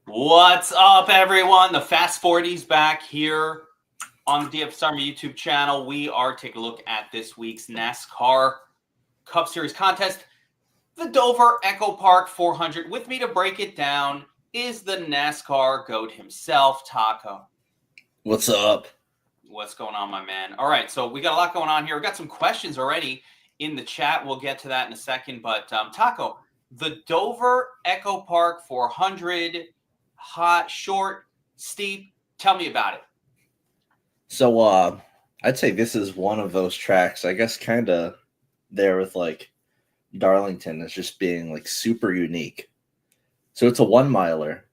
What's up, everyone? The Fast 40's back here on the DFS Army YouTube channel. We are taking a look at this week's NASCAR Cup Series contest, the Dover EchoPark 400. With me to break it down is the NASCAR GOAT himself, Taco. What's up? What's going on, my man? All right, so we got a lot going on here. We've got some questions already in the chat. We'll get to that in a second. But Taco, the Dover EchoPark 400, hot, short, steep. Tell me about it. So I'd say this is one of those tracks, I guess, kind of there with like Darlington as just being like super unique. So it's a 1 miler,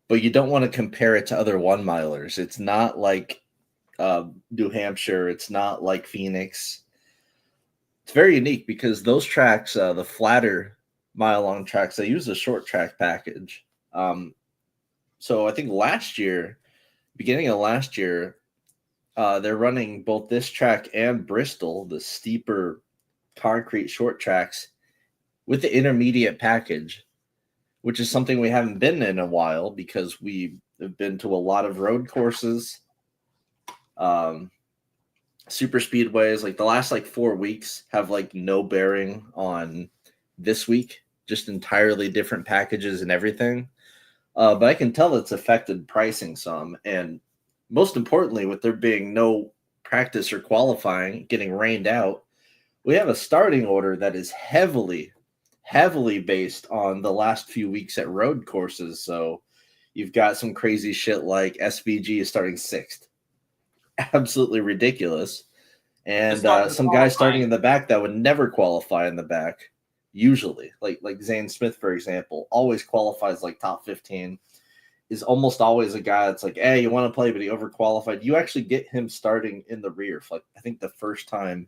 but you don't want to compare it to other 1 milers. It's not like New Hampshire. It's not like Phoenix. It's very unique because those tracks, the flatter mile long tracks, they use a short track package. So I think beginning of last year, they're running both this track and Bristol, the steeper concrete short tracks, with the intermediate package, which is something we haven't been in a while because we have been to a lot of road courses, super speedways. Like the last 4 weeks have no bearing on this week, just entirely different packages and everything. But I can tell it's affected pricing some. And most importantly, with there being no practice or qualifying, getting rained out, we have a starting order that is heavily based on the last few weeks at road courses. So you've got some crazy shit like SVG is starting 6th. Absolutely ridiculous. And some guys starting in the back that would never qualify in the back. Usually, like Zane Smith, for example, always qualifies top 15, is almost always a guy that's like, hey, you want to play, but he overqualified. You actually get him starting in the rear for I think the first time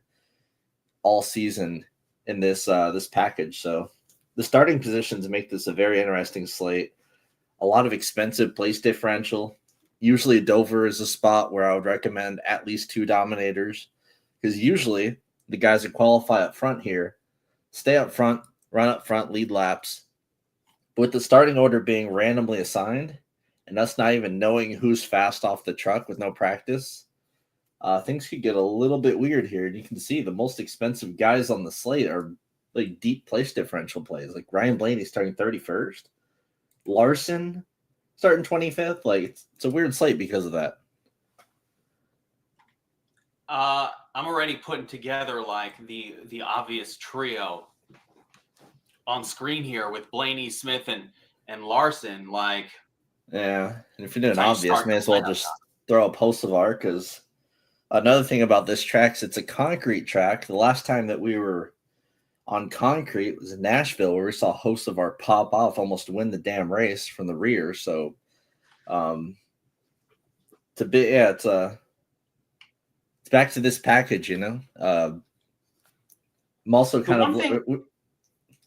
all season in this package. So the starting positions make this a very interesting slate. A lot of expensive place differential. Usually Dover is a spot where I would recommend at least 2 dominators, because usually the guys that qualify up front here stay up front, run up front, lead laps. But with the starting order being randomly assigned and us not even knowing who's fast off the truck with no practice, things could get a little bit weird here. And you can see the most expensive guys on the slate are deep place differential plays. Like Ryan Blaney starting 31st. Larson starting 25th. It's a weird slate because of that. I'm already putting together the obvious trio on screen here with Blaney, Smith, and Larson. Yeah, and if you're doing obvious, may as well just throw a Posevar, because another thing about this track is it's a concrete track. The last time that we were on concrete was in Nashville, where we saw Posevar pop off, almost win the damn race from the rear. So, it's back to this package, you know. I'm also kind of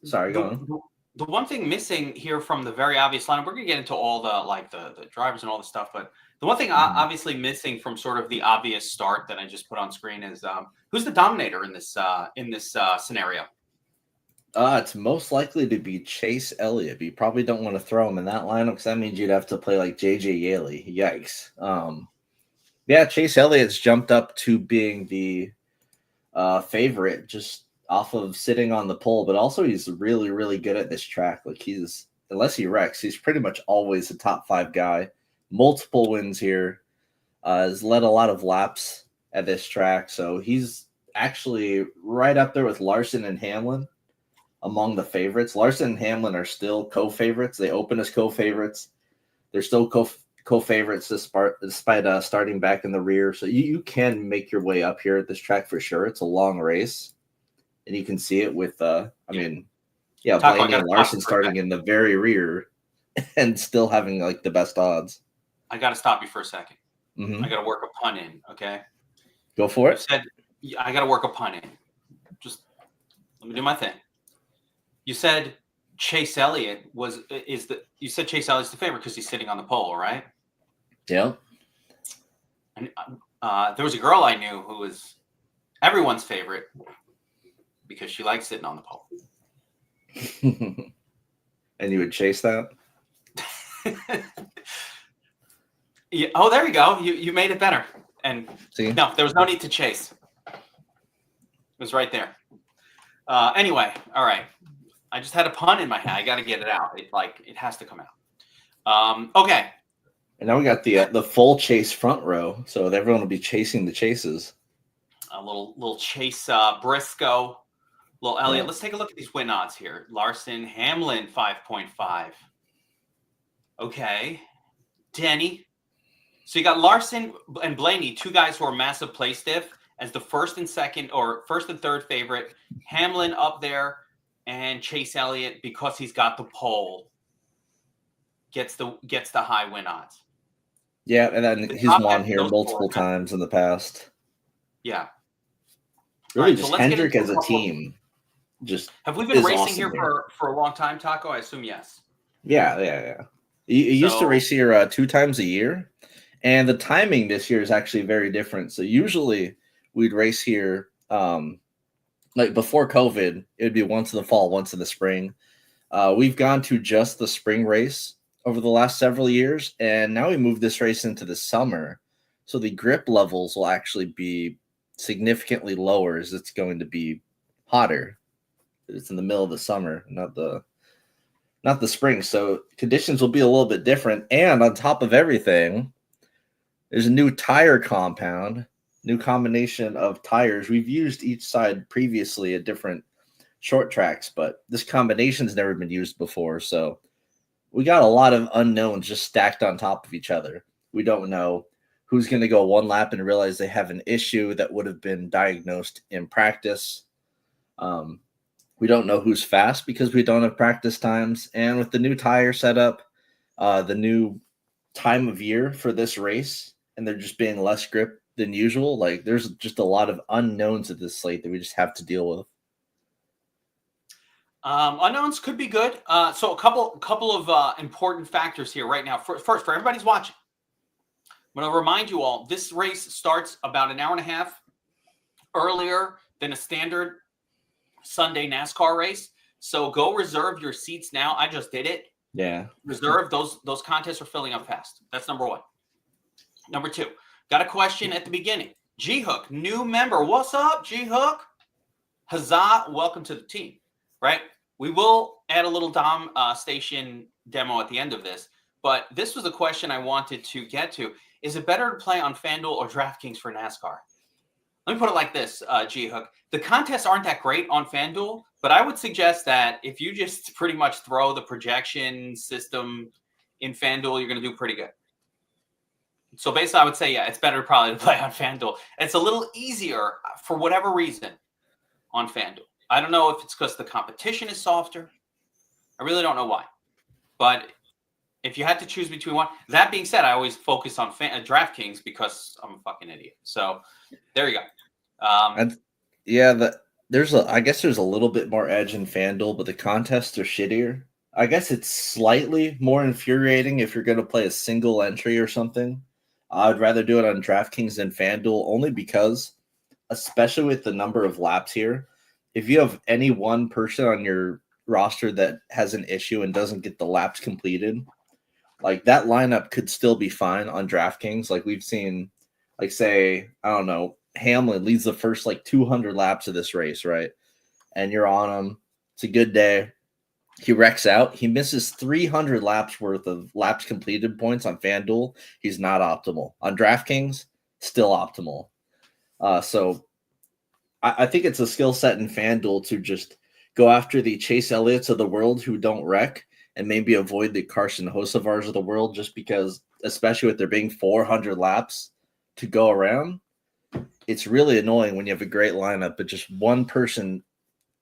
sorry, go on. The one thing missing here from the very obvious lineup, we're gonna get into all the drivers and all the stuff, but the one thing obviously missing from sort of the obvious start that I just put on screen is who's the dominator in this scenario? It's most likely to be Chase Elliott. But you probably don't want to throw him in that lineup because that means you'd have to play JJ Yeley. Yikes. Yeah, Chase Elliott's jumped up to being the favorite just off of sitting on the pole, but also he's really, really good at this track. Unless he wrecks, he's pretty much always a top 5 guy. Multiple wins here. Has led a lot of laps at this track, so he's actually right up there with Larson and Hamlin among the favorites. Larson and Hamlin are still co-favorites. They open as co-favorites. They're still co-favorites despite starting back in the rear. So you can make your way up here at this track for sure. It's a long race, and you can see it with Blaney and Larson starting in the very rear and still having the best odds. I got to stop you for a second. Mm-hmm. I got to work a pun in, okay? Go for it. I got to work a pun in. Just let me do my thing. You said Chase Elliott you said Chase Elliott's the favorite because he's sitting on the pole, right? Yeah. And there was a girl I knew who was everyone's favorite because she likes sitting on the pole. And you would chase that? Yeah. Oh, there you go. You made it better. And See? no, there was no need to chase. It was right there. Anyway, all right. I just had a pun in my head. I got to get it out. It has to come out. Okay. And now we got the full chase front row, so everyone will be chasing the chases. A little chase Briscoe, little Elliott. Yeah. Let's take a look at these win odds here. Larson, Hamlin, 5.5. Okay. Denny. So you got Larson and Blaney, two guys who are massive play stiff as the first and third favorite. Hamlin up there, and Chase Elliott, because he's got the pole, gets the high win odds. Yeah, and then he's won here multiple times in the past. Yeah. Really, just Hendrick as a team. Just have we been racing here for a long time, Taco? I assume yes. Yeah. You used to race here 2 times a year. And the timing this year is actually very different. So usually we'd race here, like before COVID, it would be once in the fall, once in the spring. We've gone to just the spring race over the last several years, and now we moved this race into the summer. So the grip levels will actually be significantly lower as it's going to be hotter. It's in the middle of the summer, not the spring. So conditions will be a little bit different. And on top of everything, there's a new tire compound, new combination of tires. We've used each side previously at different short tracks, but this combination's never been used before. So we got a lot of unknowns just stacked on top of each other. We don't know who's going to go one lap and realize they have an issue that would have been diagnosed in practice. We don't know who's fast because we don't have practice times. And with the new tire setup, the new time of year for this race, and they're just being less grip than usual. Like there's just a lot of unknowns at this slate that we just have to deal with. Unknowns could be good. So a couple of important factors here right now. First, for everybody's watching, I'm going to remind you all, this race starts about an hour and a half earlier than a standard Sunday NASCAR race. So go reserve your seats now. I just did it. Yeah. Reserve. Those contests are filling up fast. That's number one. Number two, got a question at the beginning. G-Hook, new member. What's up, G-Hook? Huzzah, welcome to the team, right? We will add a little Dom station demo at the end of this, but this was a question I wanted to get to. Is it better to play on FanDuel or DraftKings for NASCAR? Let me put it like this, G-Hook. The contests aren't that great on FanDuel, but I would suggest that if you just pretty much throw the projection system in FanDuel, you're going to do pretty good. So basically, I would say, yeah, it's better probably to play on FanDuel. It's a little easier for whatever reason on FanDuel. I don't know if it's because the competition is softer. I really don't know why. But if you had to choose between one, that being said, I always focus on DraftKings because I'm a fucking idiot. So there you go. I guess there's a little bit more edge in FanDuel, but the contests are shittier. I guess it's slightly more infuriating if you're going to play a single entry or something. I'd rather do it on DraftKings than FanDuel only because, especially with the number of laps here, if you have any one person on your roster that has an issue and doesn't get the laps completed, like that lineup could still be fine on DraftKings. Like we've seen, like say, I don't know, Hamlin leads the first like 200 laps of this race, right? And you're on him. It's a good day. He wrecks out. He misses 300 laps worth of laps completed points on FanDuel. He's not optimal. On DraftKings, still optimal. So I think it's a skill set in FanDuel to just go after the Chase Elliott's of the world who don't wreck and maybe avoid the Carson Hosevars of the world just because, especially with there being 400 laps to go around, it's really annoying when you have a great lineup, but just one person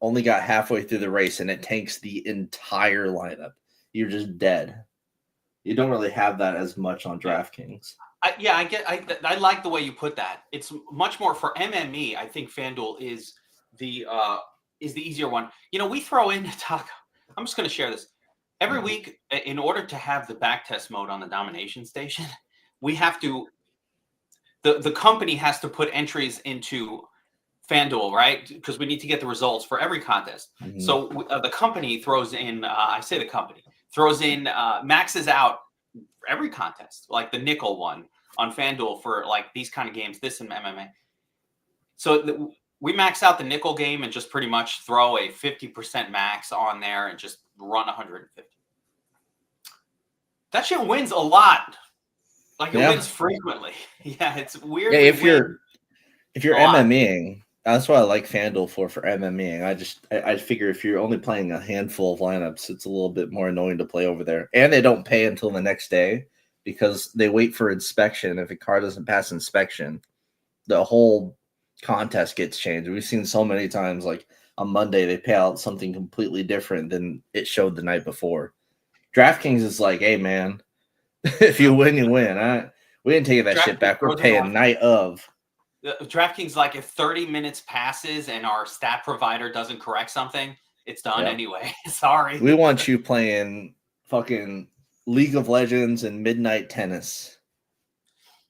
only got halfway through the race and it tanks the entire lineup. You're just dead. You don't really have that as much on DraftKings. I like the way you put that. It's much more for MME. I think FanDuel is the easier one. You know, we throw in Taco. I'm just going to share this every week in order to have the backtest mode on the domination station. We have to. The company has to put entries into FanDuel, right? Because we need to get the results for every contest. Mm-hmm. So the company throws in, maxes out every contest, like the nickel one on FanDuel for like these kind of games, this and MMA. So we max out the nickel game and just pretty much throw a 50% max on there and just run 150. That shit wins a lot. Like it wins frequently. Yeah, it's weird. Yeah, if you're MMEing, that's what I like FanDuel for MMEing. I figure if you're only playing a handful of lineups, it's a little bit more annoying to play over there. And they don't pay until the next day because they wait for inspection. If a car doesn't pass inspection, the whole contest gets changed. We've seen so many times, like on Monday, they pay out something completely different than it showed the night before. DraftKings is like, hey, man, if you win, you win. We didn't take that shit back. We're paying night of. DraftKings, like if 30 minutes passes and our stat provider doesn't correct something, it's done anyway. Sorry. We want you playing fucking League of Legends and Midnight Tennis.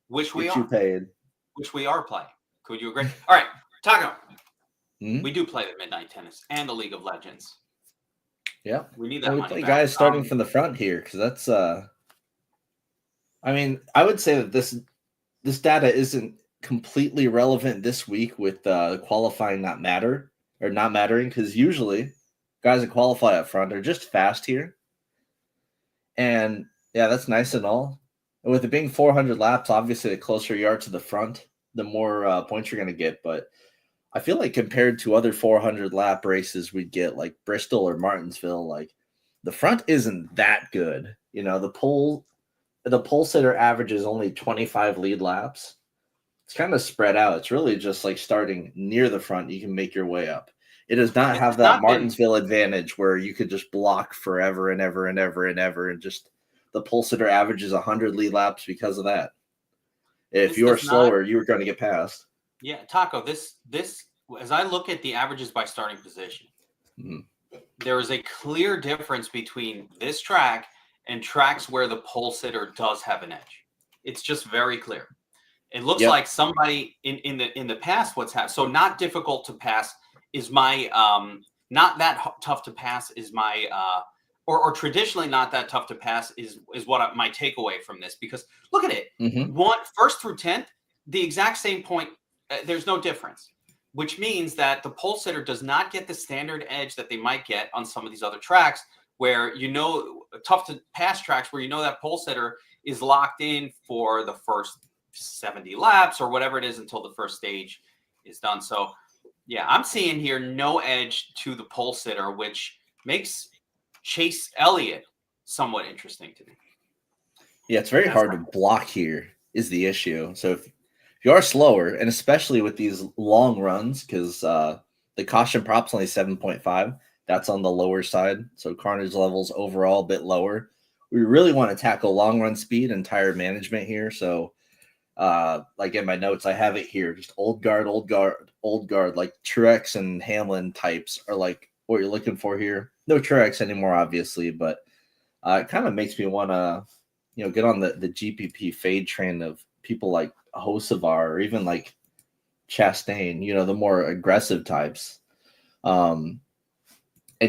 Which we are. You paid. Which we are playing. Could you agree? All right, Taco. We do play the Midnight Tennis and the League of Legends. Yeah. We need that money play back. Guys starting from the front here because that's I mean, I would say that this data isn't completely relevant this week with qualifying not mattering because usually guys that qualify up front are just fast here. And yeah, that's nice and all. And with it being 400 laps, obviously the closer you are to the front, the more points you're going to get. But I feel like compared to other 400 lap races we'd get like Bristol or Martinsville, like the front isn't that good. You know, the pole sitter average is only 25 lead laps. It's kind of spread out. It's really just like starting near the front. You can make your way up. It does not have that Martinsville advantage where you could just block forever and ever and ever and ever. And just the pole sitter average is 100 lead laps because of that. If you are slower, you are going to get passed. Yeah, Taco, this as I look at the averages by starting position, there is a clear difference between this track and tracks where the pole sitter does have an edge. It's just very clear. It looks like somebody in the past what's happened. So not difficult to pass is my not that tough to pass is my or traditionally not that tough to pass is what my takeaway from this, because look at it. First through 10th, the exact same point. There's no difference, which means that the pole sitter does not get the standard edge that they might get on some of these other tracks where, tough to pass tracks where that pole sitter is locked in for the first 70 laps or whatever it is until the first stage is done. So yeah, I'm seeing here no edge to the pole sitter, which makes Chase Elliott somewhat interesting to me. Yeah, it's very hard to block here is the issue. So if you are slower, and especially with these long runs, because the caution prop's only 7.5, that's on the lower side. So carnage levels overall a bit lower. We really want to tackle long run speed and tire management here. So like in my notes, I have it here. Just old guard, like Truex and Hamlin types are like what you're looking for here. No Truex anymore, obviously, but it kind of makes me want to, get on the GPP fade train of people like Hocevar or even like Chastain, the more aggressive types. And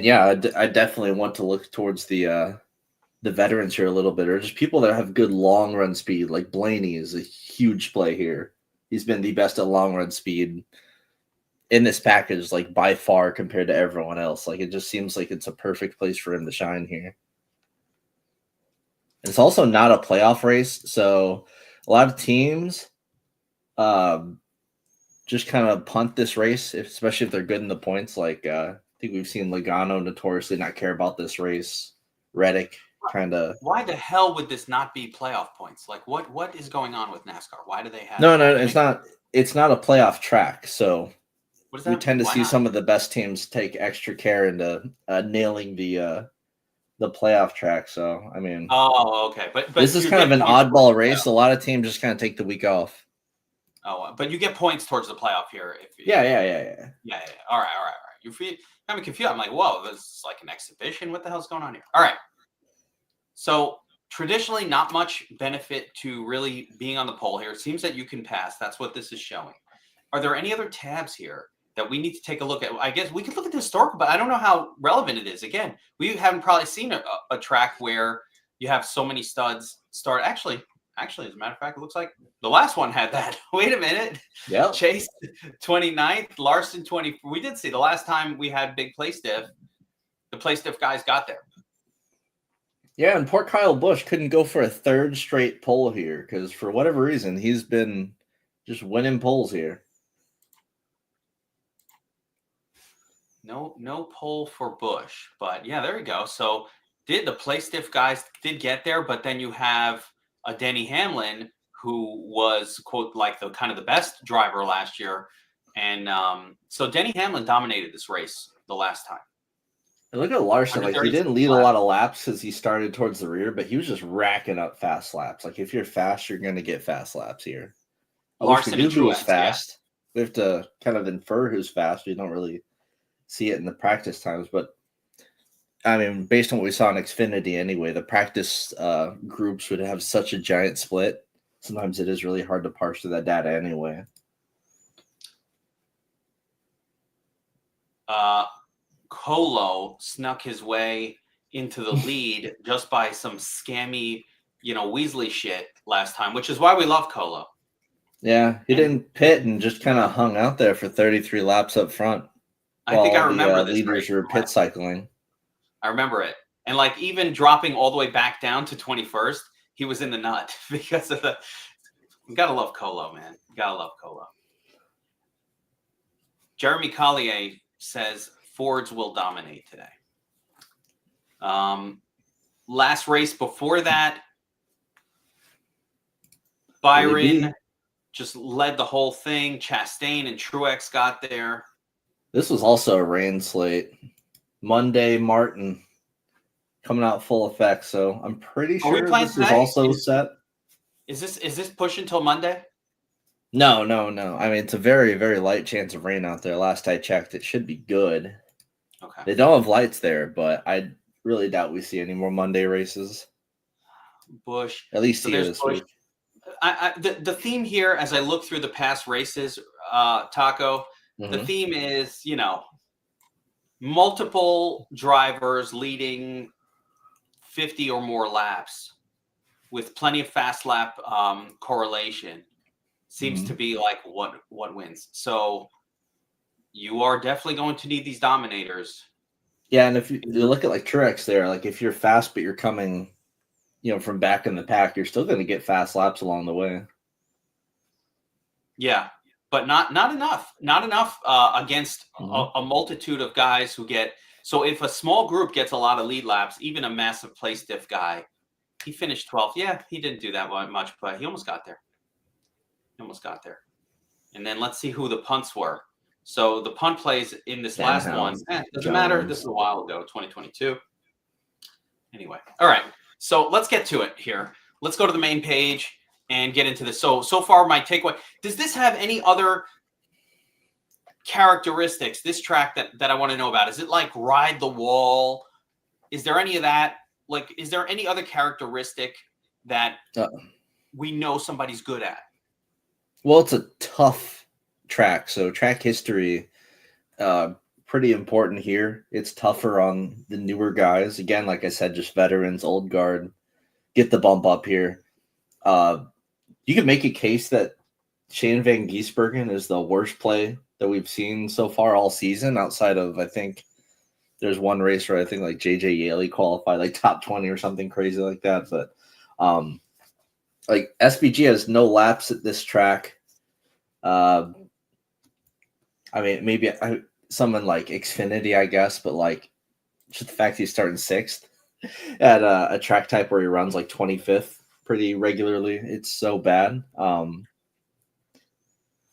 yeah, I definitely want to look towards the veterans here a little bit, or just people that have good long run speed. Like Blaney is a huge play here. He's been the best at long run speed in this package, like by far compared to everyone else. Like it just seems like it's a perfect place for him to shine here. It's also not a playoff race, so a lot of teams just kind of punt this race, especially if they're good in the points. Like I think we've seen Logano notoriously not care about this race. Reddick kind of. Why the hell would this not be playoff points? Like what is going on with NASCAR? Why do they have? No, it's not. It's not a playoff track, so what does that we tend mean? to see some of the best teams take extra care into nailing the playoff track. So I mean, okay, but this is kind of an oddball race. A lot of teams just kind of take the week off. Oh, but you get points towards the playoff here. Yeah. All right. You feel I'm confused. I'm like, whoa, this is like an exhibition. What the hell's going on here? All right. So traditionally, not much benefit to really being on the pole here. It seems that you can pass. That's what this is showing. Are there any other tabs here that we need to take a look at? I guess we could look at the historical, but I don't know how relevant it is. Again, we haven't probably seen a track where you have so many studs start. Actually, as a matter of fact, it looks like the last one had that. Wait a minute. Yeah. Chase 29th, Larson 20. We did see the last time we had big play stiff, the play stiff guys got there. Yeah, and poor Kyle Busch couldn't go for a third straight pole here because for whatever reason, he's been just winning poles here. No pole for Busch, but yeah, there we go. So the play stiff guys did get there, but then you have a Denny Hamlin who was quote like the kind of the best driver last year, and so Denny Hamlin dominated this race the last time. And look at Larson, like he didn't lead a lot of laps as he started towards the rear, but he was just racking up fast laps. Like if you're fast, you're going to get fast laps here. Larson we knew who was fast. Yeah. We have to kind of infer who's fast. We don't really see it in the practice times, but I mean, based on what we saw in Xfinity anyway, the practice groups would have such a giant split. Sometimes it is really hard to parse through that data anyway. Colo snuck his way into the lead just by some scammy, Weasley shit last time, which is why we love Colo. Yeah, he didn't pit and just kind of hung out there for 33 laps up front. I think I remember this. Leaders were pit cycling. I remember it. And like even dropping all the way back down to 21st, he was in the nut because of you gotta love Colo, man. You gotta love Colo. Jeremy Collier says Fords will dominate today. Last race before that, Byron just led the whole thing. Chastain and Truex got there. This was also a rain slate. Monday, Martin coming out full effect. So I'm pretty sure this is also set. Is this push until Monday? No. I mean, it's a very, very light chance of rain out there. Last I checked, it should be good. Okay. They don't have lights there, but I really doubt we see any more Monday races. Busch. At least here this week. The theme here, as I look through the past races, Taco, the theme is, multiple drivers leading 50 or more laps with plenty of fast lap correlation seems to be like what wins. So you are definitely going to need these dominators. Yeah, and if you look at like Truex there, like if you're fast but you're coming, from back in the pack, you're still going to get fast laps along the way. Yeah, but not enough. Not enough against a multitude of guys who get. So if a small group gets a lot of lead laps, even a massive play stiff guy, he finished 12th. Yeah, he didn't do that much, but he almost got there. And then let's see who the punts were. So the punt plays in this last one. Doesn't matter. This is a while ago, 2022. Anyway, all right. So let's get to it here. Let's go to the main page and get into this. So far, my takeaway. Does this have any other characteristics, this track that I want to know about? Is it like ride the wall? Is there any of that? Like, is there any other characteristic that we know somebody's good at? Well, it's a tough track. So track history, pretty important here. It's tougher on the newer guys. Again, like I said, just veterans, old guard, get the bump up here. You can make a case that Shane Van Gisbergen is the worst play that we've seen so far all season, outside of, I think, there's one race where I think like JJ Yaley qualified like top 20 or something crazy like that. But like SVG has no laps at this track. I mean, maybe someone like Xfinity, I guess, but like just the fact he's starting 6th at a track type where he runs like 25th pretty regularly, it's so bad.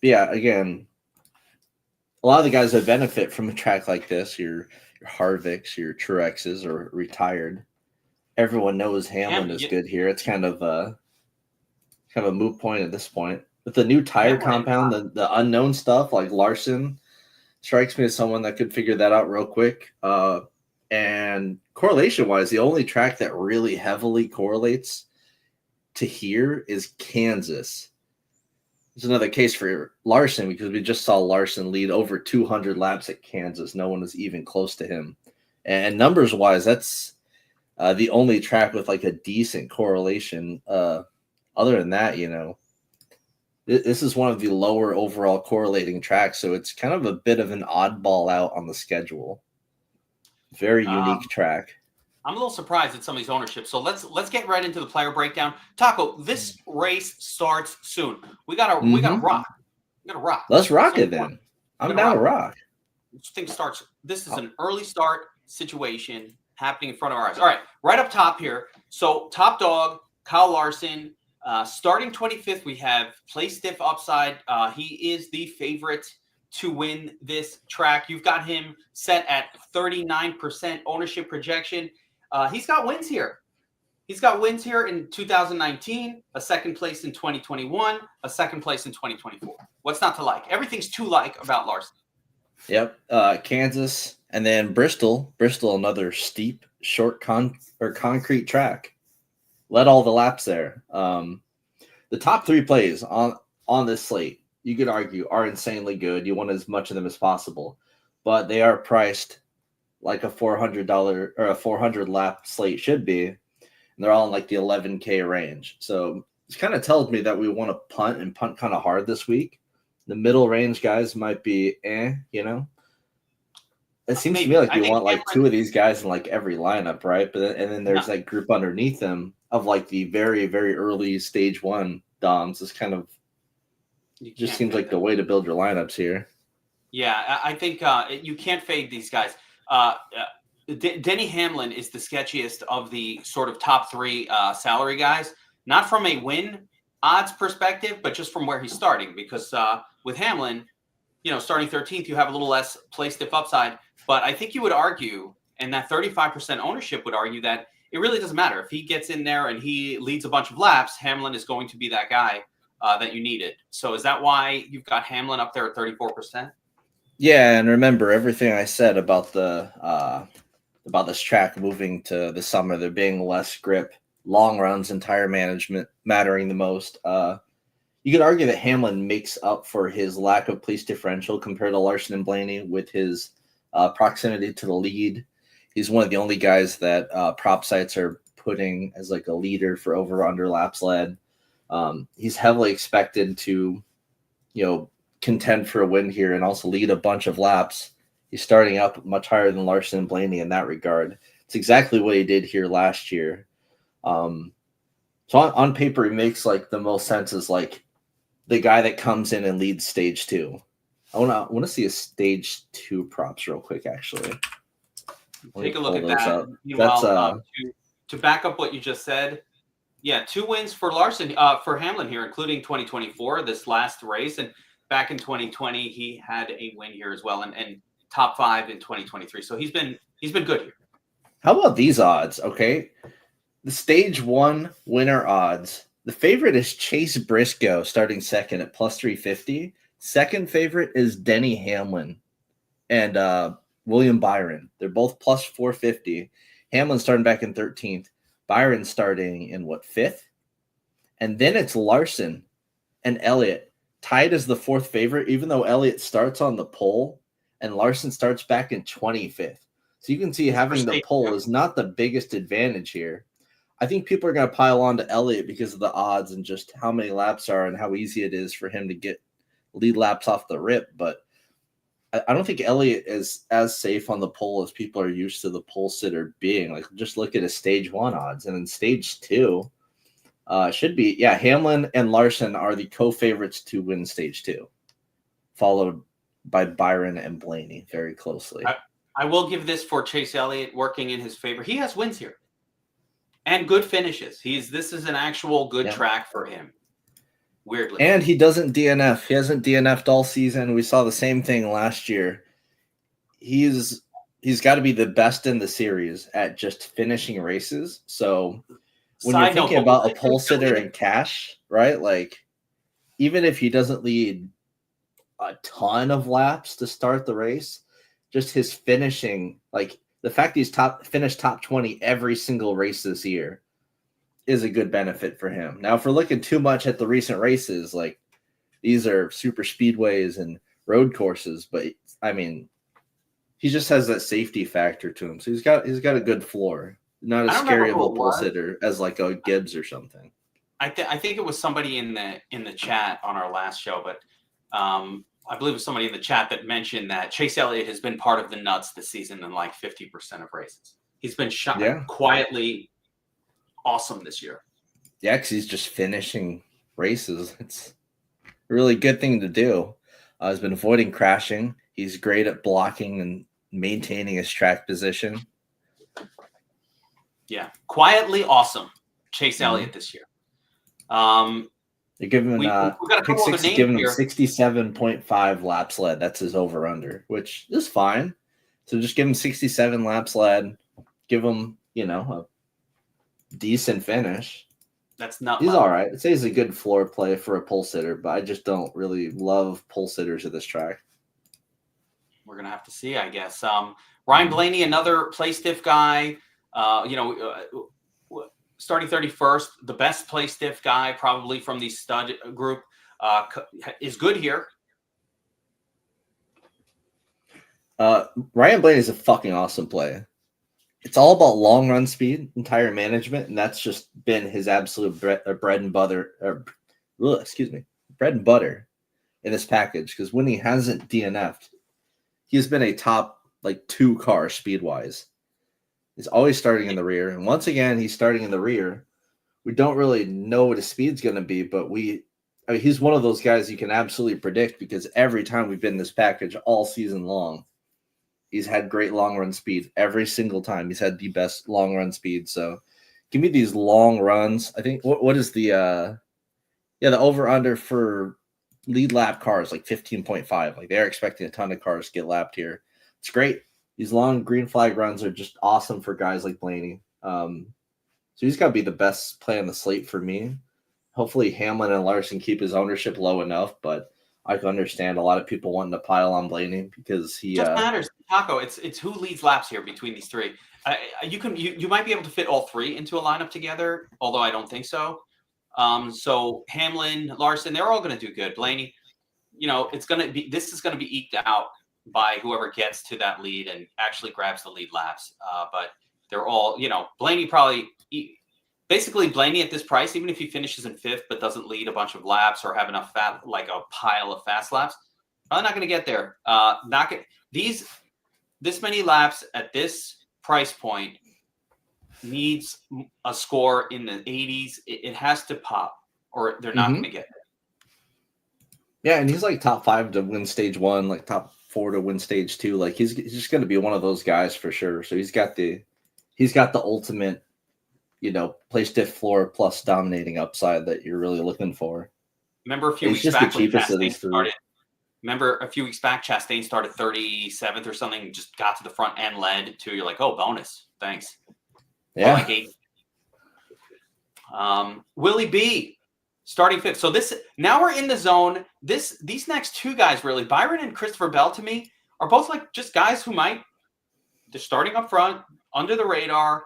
Yeah, again, a lot of the guys that benefit from a track like this, your Harvicks, your Truexes, are retired. Everyone knows Hamlin is good here. It's kind of a moot point at this point. With the new tire compound, the unknown stuff, like Larson strikes me as someone that could figure that out real quick. And correlation-wise, the only track that really heavily correlates to here is Kansas. It's another case for Larson because we just saw Larson lead over 200 laps at Kansas. No one was even close to him. And numbers-wise, that's the only track with like a decent correlation. Other than that, this is one of the lower overall correlating tracks, so it's kind of a bit of an oddball out on the schedule. Very unique track. I'm a little surprised at some of these ownerships. So let's get right into the player breakdown. Taco, this race starts soon. We gotta rock. We gotta rock. Let's rock it then. I'm down to rock. This thing starts. This is an early start situation happening in front of our eyes. All right, right up top here. So top dog, Kyle Larson. Starting 25th, we have Play Stiff Upside. He is the favorite to win this track. You've got him set at 39% ownership projection. He's got wins here. He's got wins here in 2019, a second place in 2021, a second place in 2024. What's not to like? Everything's to like about Larson. Yep. Kansas and then Bristol. Bristol, another steep, short concrete track. Led all the laps there. The top 3 plays on this slate, you could argue, are insanely good. You want as much of them as possible, but they are priced like a $400 or a 400 lap slate should be, and they're all in like the 11K range. So it kind of tells me that we want to punt and punt kind of hard this week. The middle range guys might be, It seems to me like you want like 2 of these guys in like every lineup, right? But then there's that group underneath them of like the very, very early stage 1 DOMs. This kind of just seems like the way to build your lineups here. Yeah, I think you can't fade these guys. Denny Hamlin is the sketchiest of the sort of top 3 salary guys, not from a win odds perspective, but just from where he's starting. Because with Hamlin, starting 13th, you have a little less play stiff upside. But I think you would argue, and that 35% ownership would argue that it really doesn't matter. If he gets in there and he leads a bunch of laps, Hamlin is going to be that guy that you needed. So is that why you've got Hamlin up there at 34%? Yeah, and remember everything I said about about this track moving to the summer, there being less grip, long runs, and tire management mattering the most. You could argue that Hamlin makes up for his lack of place differential compared to Larson and Blaney with his proximity to the lead. He's one of the only guys that prop sites are putting as like a leader for over under laps led. He's heavily expected to, contend for a win here and also lead a bunch of laps. He's starting up much higher than Larson and Blaney in that regard. It's exactly what he did here last year. So on paper, he makes like the most sense as like the guy that comes in and leads stage 2. I want to see a stage 2 props real quick, actually. Take a look at that. Meanwhile, to back up what you just said, 2 wins for Larson, for Hamlin here, including 2024, this last race, and back in 2020 he had a win here as well, and top 5 in 2023. So he's been good here. How about these odds? Okay, the stage 1 winner odds. The favorite is Chase Briscoe starting second at plus 350. Second favorite is Denny Hamlin and William Byron. They're both plus 450. Hamlin starting back in 13th. Byron starting in 5th? And then it's Larson and Elliott tied as the 4th favorite, even though Elliott starts on the pole and Larson starts back in 25th. So you can see having the pole is not the biggest advantage here. I think people are going to pile on to Elliott because of the odds and just how many laps are and how easy it is for him to get lead laps off the rip. But I don't think Elliott is as safe on the pole as people are used to the pole sitter being. Like, just look at his stage 1 odds. And in stage 2, should be, Hamlin and Larson are the co-favorites to win stage 2, followed by Byron and Blaney very closely. I will give this for Chase Elliott working in his favor. He has wins here and good finishes. This is an actual good track for him. Weirdly. And he doesn't DNF. He hasn't DNF'd all season. We saw the same thing last year. He's got to be the best in the series at just finishing races. So when you're thinking about a pole sitter and cash, right? Like, even if he doesn't lead a ton of laps to start the race, just his finishing, like the fact he's finished top 20 every single race this year is a good benefit for him. Now, if we're looking too much at the recent races, like these are super speedways and road courses, but I mean, he just has that safety factor to him. So he's got a good floor. Not I as don't remember scary of who a it pole was. sitter as like a Gibbs or something. I think it was somebody in the chat on our last show, but I believe it was somebody in the chat that mentioned that Chase Elliott has been part of the nuts this season in like 50% of races. He's been Yeah. quietly awesome this year. Yeah, because he's just finishing races. It's a really good thing to do. He's been avoiding crashing. He's great at blocking and maintaining his track position. Yeah, quietly awesome. Chase Elliott this year. They're giving we got a Pick couple other Six is names giving him here. 67.5 laps led. That's his over under, which is fine. So just give him 67 laps led. Give him, a decent finish. That's not. He's all right. I'd say he's a good floor play for a pole sitter, but I just don't really love pole sitters at this track. We're gonna have to see, I guess. Ryan Blaney, another play stiff guy. Starting 31st, the best play stiff guy probably from the stud group, is good here. Ryan Blaney is a fucking awesome play. It's all about long run speed and tire management, and that's just been his absolute bread and butter. Bread and butter in this package. Because when he hasn't DNF'd, he's been a top 2 car speed wise. He's always starting in the rear, and once again, he's starting in the rear. We don't really know what his speed's going to be, but he's one of those guys you can absolutely predict because every time we've been in this package all season long, he's had great long run speed every single time. He's had the best long run speed. So give me these long runs. I think what is the over under for lead lap cars, like 15.5. Like they're expecting a ton of cars to get lapped here. It's great. These long green flag runs are just awesome for guys like Blaney. So he's got to be the best play on the slate for me. Hopefully Hamlin and Larson keep his ownership low enough, but I can understand a lot of people wanting to pile on Blaney because he just matters, Taco. It's who leads laps here between these three. You might be able to fit all three into a lineup together, although I don't think so. So Hamlin, Larson, they're all going to do good. Blaney, this is going to be eked out by whoever gets to that lead and actually grabs the lead laps. But they're all, Blaney probably. Basically, Blaney at this price, even if he finishes in 5th but doesn't lead a bunch of laps or have enough a pile of fast laps, probably not going to get there. This many laps at this price point needs a score in the 80s. It has to pop, or they're not going to get there. Yeah, and he's top 5 to win stage 1, top 4 to win stage 2. He's just going to be one of those guys for sure. So he's got the ultimate, play stiff floor plus dominating upside that you're really looking for. Remember a few weeks back when Chastain started. Remember a few weeks back, Chastain started 37th or something, just got to the front and led to. You're like, oh, bonus, thanks. Yeah. Willie B, starting 5th. So now we're in the zone. These next 2 guys, really, Byron and Christopher Bell, to me, are both just guys who they're starting up front, under the radar.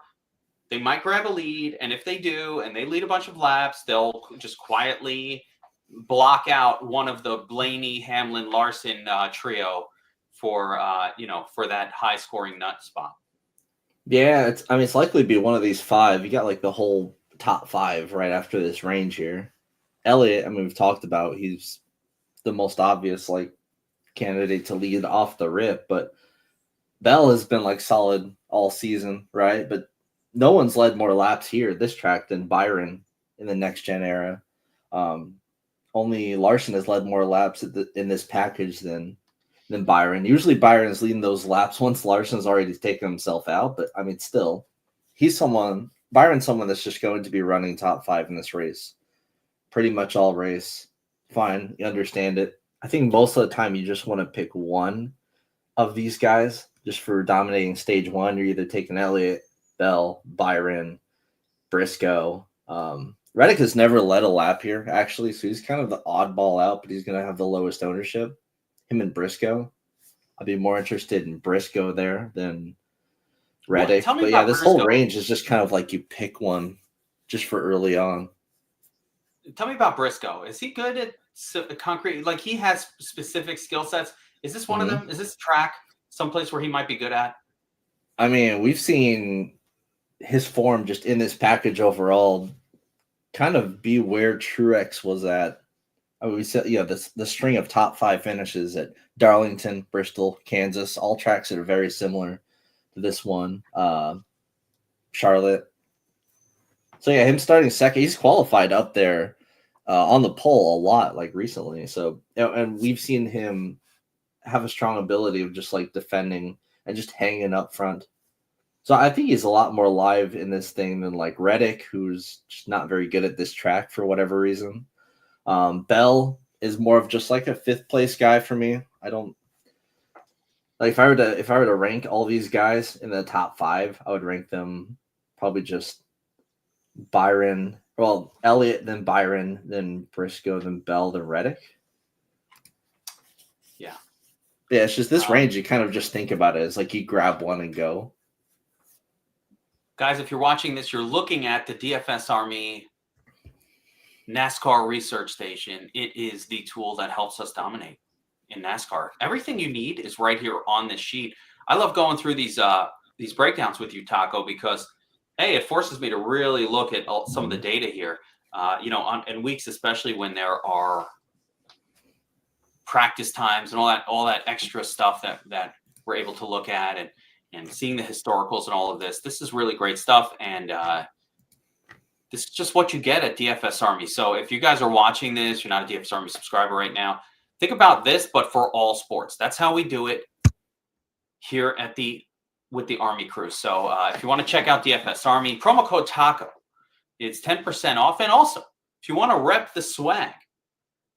They might grab a lead, and if they do, and they lead a bunch of laps, they'll just quietly block out one of the Blaney, Hamlin, Larson trio for that high-scoring nut spot. Yeah, it's likely to be one of these 5. You got the whole top 5 right after this range here. Elliott, we've talked about, he's the most obvious candidate to lead off the rip, but Bell has been solid all season, right? But no one's led more laps here this track than Byron in the next gen era. Only Larson has led more laps in this package than Byron. Usually Byron's leading those laps once Larson's already taken himself out, but still, Byron's someone that's just going to be running top 5 in this race. Pretty much all race. Fine, you understand it. I think most of the time you just want to pick one of these guys just for dominating stage 1. You're either taking Elliott, Bell, Byron, Briscoe. Reddick has never led a lap here, actually, so he's kind of the oddball out, but he's going to have the lowest ownership. Him and Briscoe. I'd be more interested in Briscoe there than Reddick. But yeah, this whole range is just kind of you pick one just for early on. Tell me about Briscoe. Is he good at concrete? He has specific skill sets. Is this one of them? Is this track someplace where he might be good at? We've seen his form just in this package overall kind of be where Truex was at. I mean, we said, the string of top 5 finishes at Darlington, Bristol, Kansas, all tracks that are very similar to this one. Charlotte. So yeah, him starting second, he's qualified up there on the pole a lot, like recently. So, and we've seen him have a strong ability of just like defending and just hanging up front. So I think he's a lot more live in this thing than like Reddick, who's just not very good at this track for whatever reason. Bell is more of just like a 5th place guy for me. I don't like if I were to rank all these guys in the top 5, I would rank them probably just Byron, well, Elliott, then Byron, then Briscoe, then Bell, then Reddick. Yeah. Yeah, it's just this range. You kind of just think about it as like you grab one and go. Guys, if you're watching this, you're looking at the DFS Army NASCAR research station. It is the tool that helps us dominate in NASCAR. Everything you need is right here on this sheet. I love going through these breakdowns with you, Taco, because hey, it forces me to really look at some of the data here. In weeks, especially when there are practice times and all that extra stuff that we're able to look at and seeing the historicals and all of this. This is really great stuff, and this is just what you get at DFS Army. So if you guys are watching this, you're not a DFS Army subscriber right now, think about this, but for all sports. That's how we do it here with the Army crew. So if you want to check out DFS Army, promo code TACO, it's 10% off. And also, if you want to rep the swag,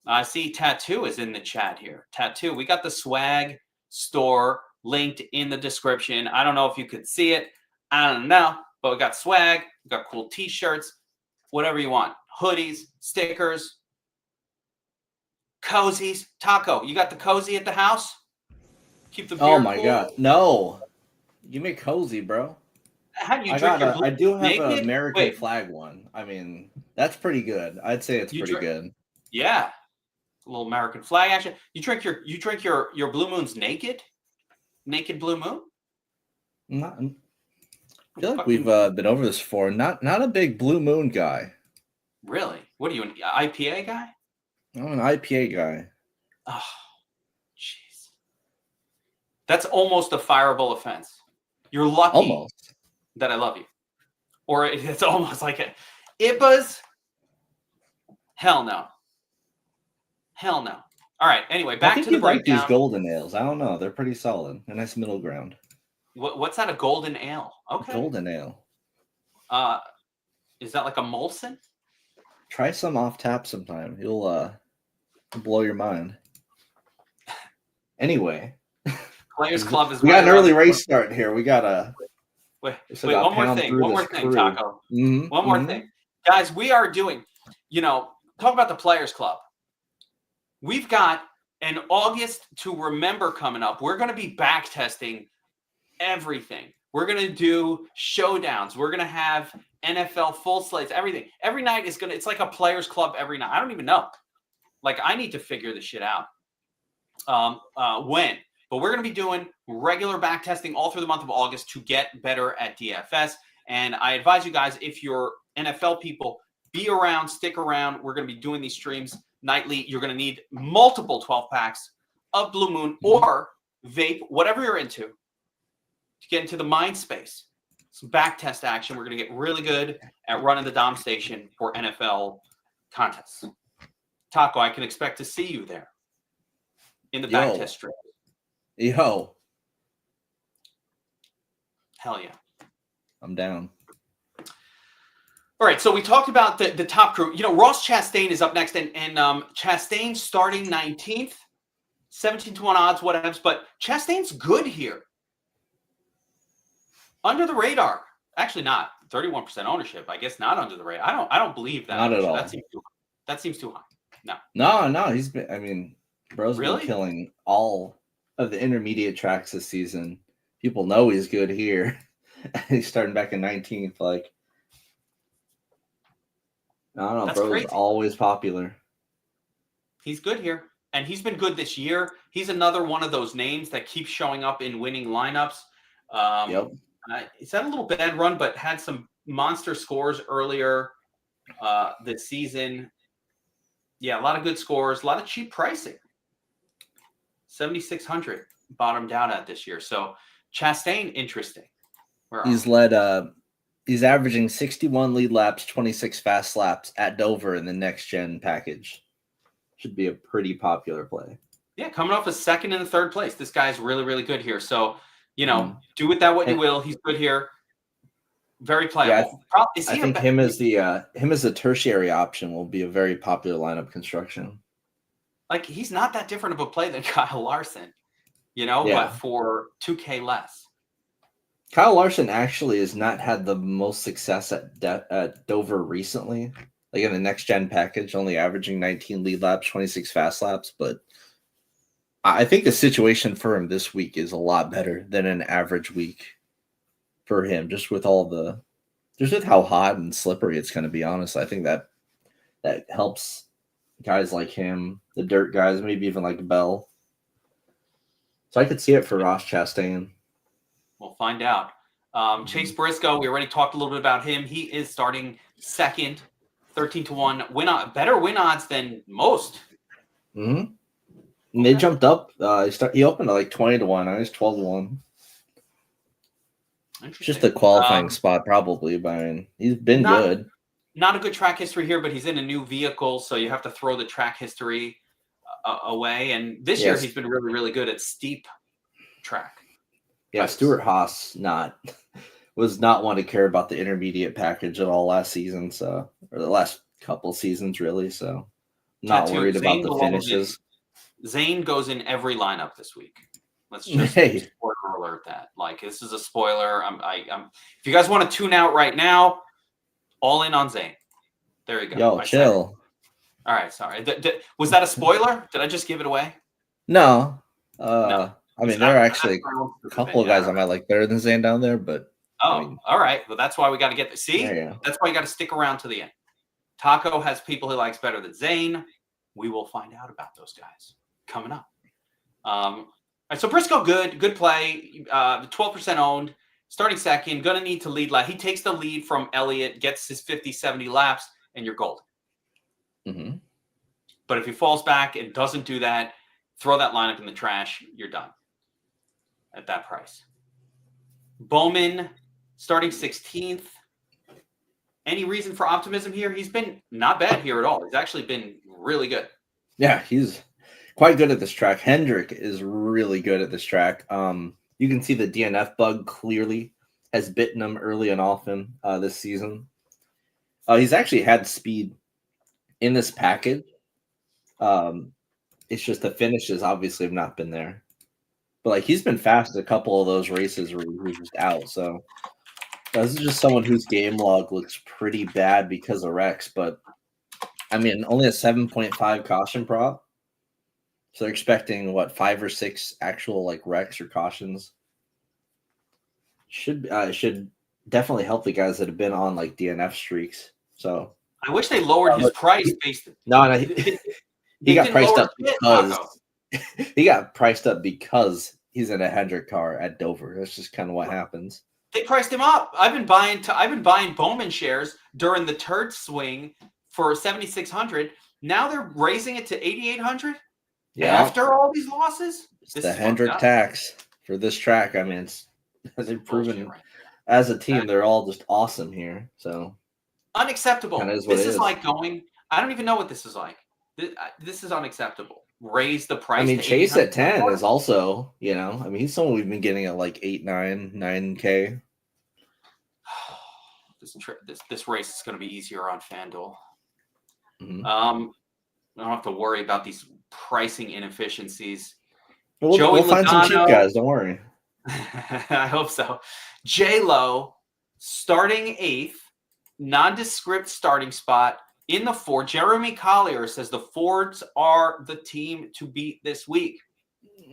I see Tattoo is in the chat here. Tattoo, we got the swag store linked in the description. I don't know if you could see it. I don't know, but we got swag, we got cool t-shirts, whatever you want. Hoodies, stickers, cozies. Taco, you got the cozy at the house? Keep the beer Oh my cool. God. No. Give me cozy, bro. How do you drink your blue I do have naked? an American flag one. I mean, that's pretty good. I'd say it's pretty good. Yeah. A little American flag action. You drink your Blue Moons naked? Naked Blue Moon? I feel like we've been over this before. Not a big Blue Moon guy. Really? What are you, an IPA guy? I'm an IPA guy. Oh, jeez. That's almost a fireable offense. You're lucky that I love you. Or it's almost like it. IPAs? Hell no. Hell no. All right. Anyway, back to the breakdown. These golden ales. I don't know. They're pretty solid. A nice middle ground. What's that? A golden ale? Okay. Golden ale. Is that like a Molson? Try some off tap sometime. You'll blow your mind. Anyway, Players Club is. We got an early race start here. We got a. Wait. One more thing, Taco. Mm-hmm, one more thing, guys. We are doing. Talk about the Players Club. We've got an August to remember coming up. We're going to be back testing everything. We're going to do showdowns. We're going to have NFL full slates, everything. Every night it's like a Players Club every night. I don't even know. Like, I need to figure this shit out. When? But we're going to be doing regular back testing all through the month of August to get better at DFS. And I advise you guys, if you're NFL people, be around, stick around. We're going to be doing these streams nightly. You're going to need multiple 12 packs of Blue Moon or vape, whatever you're into, to get into the mind space. Some back test action. We're going to get really good at running the Dom station for NFL contests. Taco, I can expect to see you there in the back test stream. Yo. Hell yeah. I'm down. All right, so we talked about the top crew. Ross Chastain is up next, and Chastain starting 19th, 17-1 odds, whatevs, but Chastain's good here. Under the radar. Actually not. 31% ownership. I guess not under the radar. I don't believe that. Not at all. That seems too high. No, he's been, bro's been killing all of the intermediate tracks this season. People know he's good here. He's starting back in 19th, like. I don't know, bro. He's always popular. He's good here, and he's been good this year. He's another one of those names that keeps showing up in winning lineups. Yep. He's had a little bad run, but had some monster scores earlier this season. Yeah, a lot of good scores, a lot of cheap pricing. 7,600 bottomed out at this year. So Chastain, interesting. He's averaging 61 lead laps, 26 fast laps at Dover in the next gen package. Should be a pretty popular play. Yeah, coming off a second and a third place. This guy's really, really good here. So, do with that what you will. He's good here. Very playable. Yeah, I think him as the tertiary option will be a very popular lineup construction. Like, he's not that different of a play than Kyle Larson, but for 2K less. Kyle Larson actually has not had the most success at Dover recently. Like in the next gen package, only averaging 19 lead laps, 26 fast laps. But I think the situation for him this week is a lot better than an average week for him, just with how hot and slippery it's going to be. Honest, I think that helps guys like him, the dirt guys, maybe even like Bell. So I could see it for Ross Chastain. We'll find out. Chase Briscoe, we already talked a little bit about him. He is starting second, 13-1 better win odds than most. Mm-hmm. And they jumped up. He opened at like 20-1. Now he's 12-1. Just a qualifying spot, probably. But I mean, he's been good. Not a good track history here, but he's in a new vehicle, so you have to throw the track history away. And this year, he's been really, really good at steep track. Yeah, Stuart Haas was not one to care about the intermediate package at all last season, or the last couple seasons, really. So, not worried about the finishes. Zane goes in every lineup this week. Let's just spoiler alert that. Like, this is a spoiler. If you guys want to tune out right now, all in on Zane. There you go. Yo, chill. All right, sorry. Was that a spoiler? Did I just give it away? No. No. I mean, there are actually a couple of guys I might like better than Zane down there, but all right. Well, that's why we got to get this. See, that's why you got to stick around to the end. Taco has people he likes better than Zane. We will find out about those guys coming up. All right, so Briscoe, good play. 12% owned, starting second. Gonna need to lead lap. He takes the lead from Elliott, gets his 50, 70 laps, and you're golden. Mm-hmm. But if he falls back and doesn't do that, throw that lineup in the trash. You're done at that price. Bowman starting 16th. Any reason for optimism here? He's been not bad here at all. He's actually been really good. Yeah, he's quite good at this track. Hendrick is really good at this track. You can see the DNF bug clearly has bitten him early and often this season. He's actually had speed in this package. It's just the finishes obviously have not been there. But like he's been fast a couple of those races where he was just out. So this is just someone whose game log looks pretty bad because of wrecks. But I mean, only a 7.5 caution prop. So they're expecting 5 or 6 actual like wrecks or cautions. Should definitely help the guys that have been on like DNF streaks. So I wish they lowered his price based. No, he got priced up because he got priced up because he's in a Hendrick car at Dover. That's just kind of what happens. They priced him up. I've been buying Bowman shares during the turd swing for 7,600. Now they're raising it to 8,800. Yeah. After all these losses, it's the Hendrick tax for this track. I mean, they've proven as a team they're all just awesome here. So unacceptable. This is like going. I don't even know what this is like. This is unacceptable. Raise the price. I mean, Chase at 10 is also, I mean, he's someone we've been getting at like 8, 9K. This race is going to be easier on FanDuel. Mm-hmm. I don't have to worry about these pricing inefficiencies. We'll find some cheap guys. Don't worry. I hope so. J-Lo starting 8th, nondescript starting spot in the Ford. Jeremy Collier says the Fords are the team to beat this week.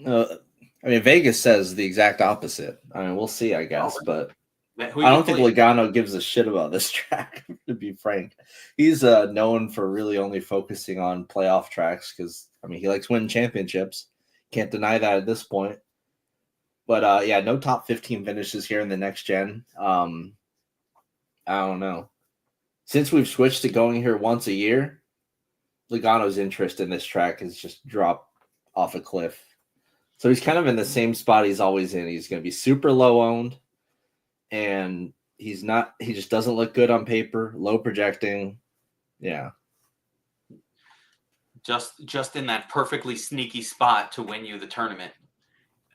I mean, Vegas says the exact opposite. I mean, we'll see, I guess, but I don't think Logano gives a shit about this track, to be frank. He's known for really only focusing on playoff tracks because, I mean, he likes winning championships. Can't deny that at this point. But yeah, no top 15 finishes here in the next gen. I don't know. Since we've switched to going here once a year, Logano's interest in this track has just dropped off a cliff. So he's kind of in the same spot he's always in. He's going to be super low owned, and he just doesn't look good on paper, low projecting. Yeah. Just in that perfectly sneaky spot to win you the tournament,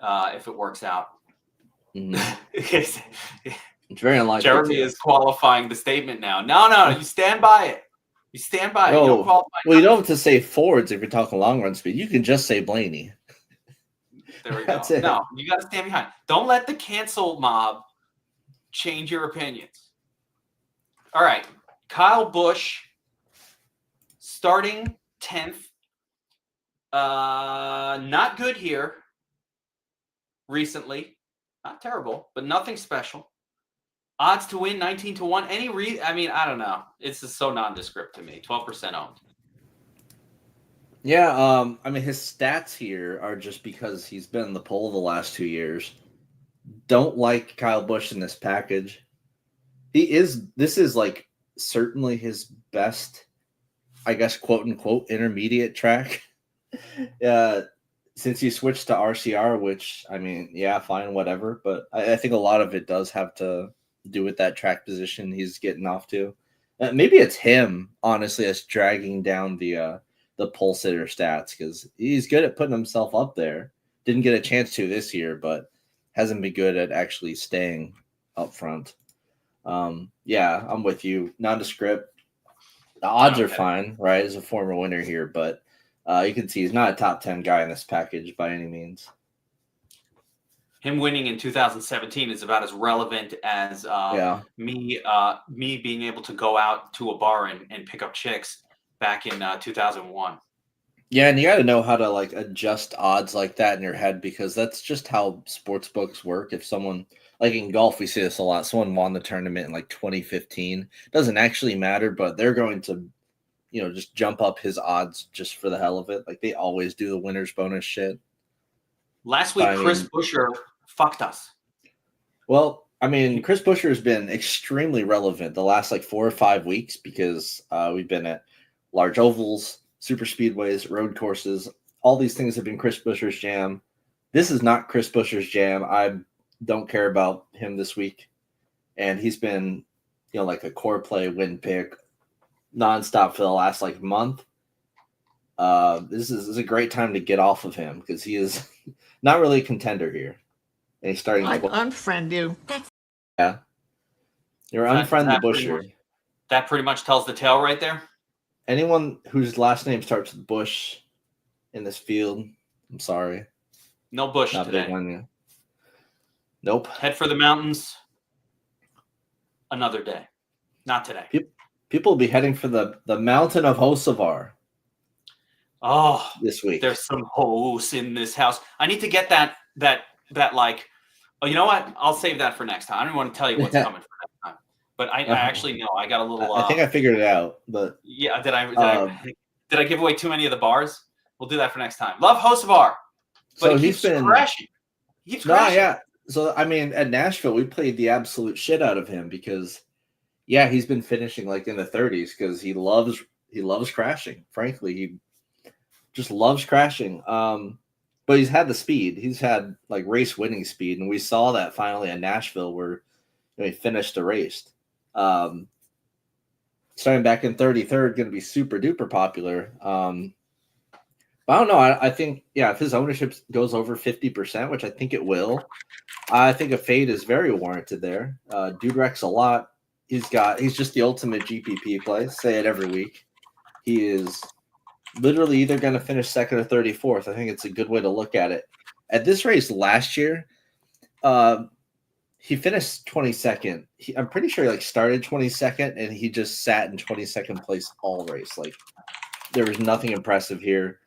if it works out. Mm-hmm. It's very unlikely. Jeremy is qualifying the statement now. No, you stand by it. You stand by it. You don't qualify. Well, you don't have to say Fords if you're talking long run speed. You can just say Blaney. There we go. No, you got to stand behind. Don't let the cancel mob change your opinions. All right. Kyle Busch starting 10th. Not good here recently. Not terrible, but nothing special. Odds to win 19-1. I mean, I don't know. It's just so nondescript to me. 12% owned. Yeah, I mean, his stats here are just because he's been in the pole the last 2 years. Don't like Kyle Busch in this package. This is like certainly his best, I guess, quote unquote, intermediate track. Since he switched to RCR, which, I mean, yeah, fine, whatever. But I think a lot of it does have to do with that track position he's getting off to. Maybe it's him, honestly, that's dragging down the pole sitter stats, because he's good at putting himself up there. Didn't get a chance to this year, but hasn't been good at actually staying up front. Yeah, I'm with you. Nondescript. The odds are fine, right? As a former winner here, but you can see he's not a top 10 guy in this package by any means. Him winning in 2017 is about as relevant as me being able to go out to a bar and pick up chicks back in 2001. Yeah, and you got to know how to like adjust odds like that in your head, because that's just how sports books work. If someone, like in golf, we see this a lot. Someone won the tournament in like 2015. Doesn't actually matter, but they're going to, just jump up his odds just for the hell of it. Like they always do the winner's bonus shit. Last week, Chris Buescher fucked us. Well, I mean, Chris Buescher has been extremely relevant the last like 4 or 5 weeks, because we've been at large ovals, super speedways, road courses. All these things have been Chris Buescher's jam. This is not Chris Buescher's jam. I don't care about him this week. And he's been, like a core play win pick nonstop for the last like month. This is a great time to get off of him, because he is not really a contender here. And he's starting to unfriend you. Yeah. You're unfriend the Buescher. That pretty much tells the tale right there. Anyone whose last name starts with Bush in this field, I'm sorry. No Bush not today. Big on you. Nope. Head for the mountains. Another day. Not today. People will be heading for the mountain of Hocevar. Oh, this week. There's some hoes in this house. I need to get that like. Oh, you know what? I'll save that for next time. I don't want to tell you what's coming for next time. But I actually know. I got a little. I think I figured it out. But yeah, did I give away too many of the bars? We'll do that for next time. Love Hocevar. But so he's been crashing. Yeah. So I mean, at Nashville, we played the absolute shit out of him, because he's been finishing like in the 30s, because he loves crashing. Frankly, he just loves crashing. But he's had the speed. He's had like race winning speed, and we saw that finally at Nashville, where he finished the race. Starting back in 33rd, going to be super duper popular. But I don't know. I think, if his ownership goes over 50%, which I think it will, I think a fade is very warranted there. Dude wrecks a lot. He's just the ultimate GPP play. Say it every week. He is literally either going to finish second or 34th. I think it's a good way to look at it. At this race last year, he finished 22nd. I'm pretty sure he started 22nd, and he just sat in 22nd place all race. Like, there was nothing impressive here.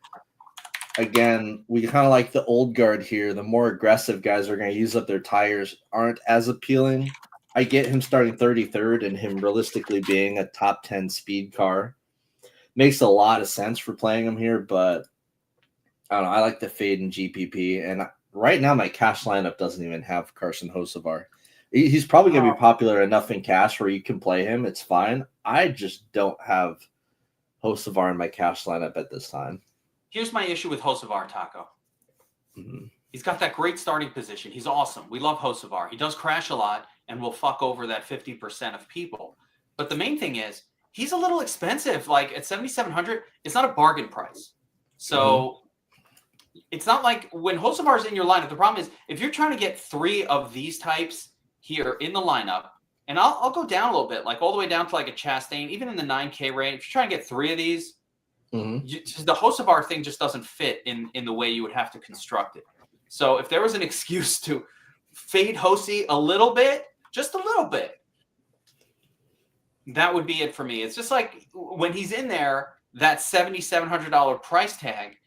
Again, we kind of like the old guard here. The more aggressive guys are going to use up their tires aren't as appealing. I get him starting 33rd and him realistically being a top 10 speed car. Makes a lot of sense for playing him here, but I don't know. I like the fade in GPP, and right now my cash lineup doesn't even have Carson Hocevar. He's probably going to Oh, be popular enough in cash where you can play him. It's fine. I just don't have Hocevar in my cash lineup at this time. here's my issue with Hocevar, Taco. Mm-hmm. He's got that great starting position. He's awesome. We love Hocevar. He does crash a lot and will fuck over that 50% of people. But the main thing is he's a little expensive. Like at 7,700, it's not a bargain price. So it's not like when Hocevar's in your lineup. The problem is if you're trying to get 3 of these types here in the lineup, and I'll go down a little bit, like all the way down to like a Chastain, even in the 9K range. If you're trying to get 3 of these, the Hocevar thing just doesn't fit in the way you would have to construct it. So if there was an excuse to fade Hosey a little bit, just a little bit, that would be it for me. It's just like when he's in there, that $7,700 price tag,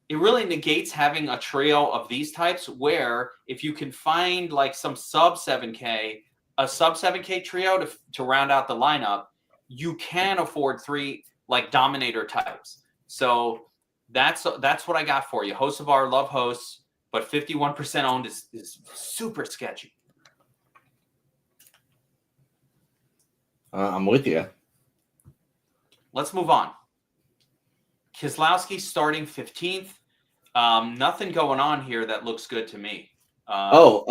it really negates having a trio of these types where if you can find like some sub 7K, a sub 7K trio to round out the lineup, you can afford 3 like dominator types. So that's what I got for you. Hocevar, love hosts, but 51% owned is super sketchy. I'm with you. Let's move on. Keselowski starting 15th. Nothing going on here that looks good to me. Well,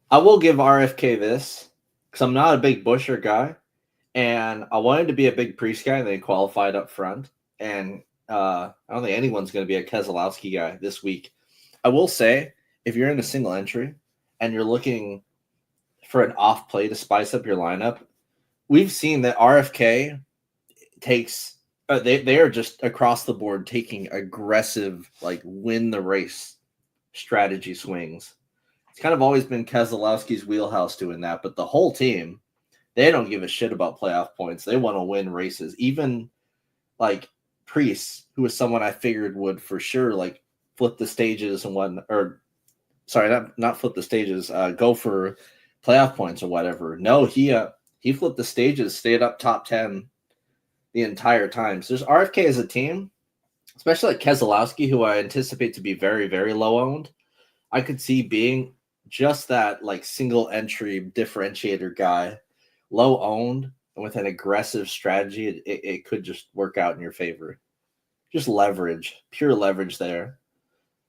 I will give RFK this because I'm not a big Busher guy, and I wanted to be a big Priest guy, and they qualified up front. And I don't think anyone's going to be a Keselowski guy this week. I will say, if you're in a single entry and you're looking for an off play to spice up your lineup, we've seen that RFK takes they are just across the board taking aggressive, like win the race strategy swings. It's kind of always been Keselowski's wheelhouse doing that, but the whole team, they don't give a shit about playoff points. They want to win races. Even like Priest, who is someone I figured would for sure like flip the stages and what, or sorry, not flip the stages, go for playoff points or whatever. No, he flipped the stages, stayed up top 10 the entire time. So there's RFK as a team, especially like Keselowski, who I anticipate to be very, very low owned. I could see being just that like single entry differentiator guy, low owned, and with an aggressive strategy, it could just work out in your favor. Just leverage, pure leverage there.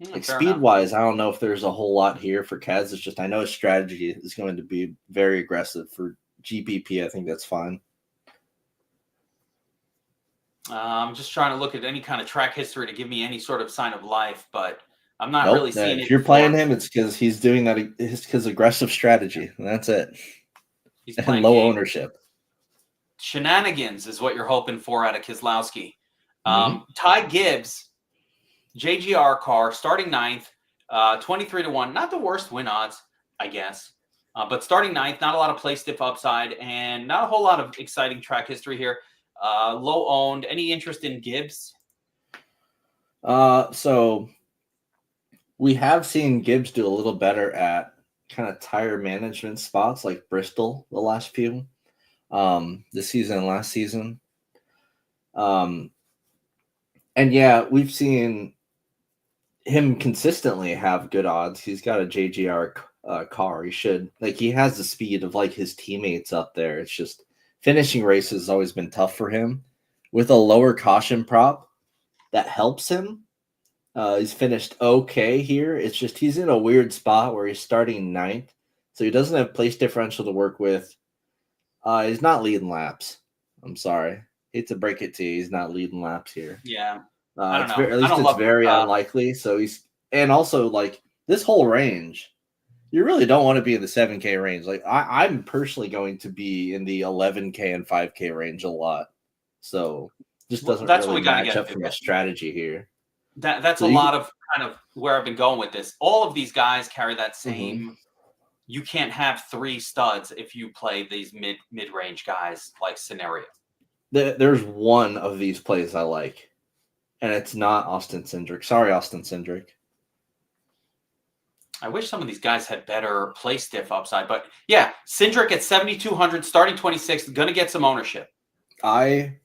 Like speed wise, I don't know if there's a whole lot here for Kez. It's just I know his strategy is going to be very aggressive for GPP. I think that's fine. I'm just trying to look at any kind of track history to give me any sort of sign of life, but I'm not really seeing it. If you're playing him, it's because he's doing that. It's because aggressive strategy, and that's it. He's playing low ownership. Shenanigans is what you're hoping for out of Keselowski. Ty Gibbs, JGR car, starting 9th, 23-1. Not the worst win odds, I guess. But starting 9th, not a lot of play stiff upside, and not a whole lot of exciting track history here. Low owned. Any interest in Gibbs? So we have seen Gibbs do a little better at kind of tire management spots like Bristol the last few, this season and last season. And yeah, we've seen him consistently have good odds. He's got a JGR car. He has the speed of like his teammates up there. It's just finishing races has always been tough for him. With a lower caution prop, that helps him. He's finished okay here. It's just he's in a weird spot where he's starting 9th, so he doesn't have place differential to work with. He's not leading laps. I'm sorry. Hate to break it to you. He's not leading laps here. Yeah. I don't know. At least it's very unlikely. So and also like this whole range, you really don't want to be in the 7K range. Like I'm personally going to be in the 11K and 5K range a lot. So just doesn't really match up from a strategy here. That's a lot of kind of where I've been going with this. All of these guys carry that same. You can't have 3 studs if you play these mid-range guys like scenario. There's one of these plays I like, and it's not Austin Cindric. Sorry, Austin Cindric. I wish some of these guys had better play stiff upside, but yeah, Cindric at 7,200, starting 26th, going to get some ownership. I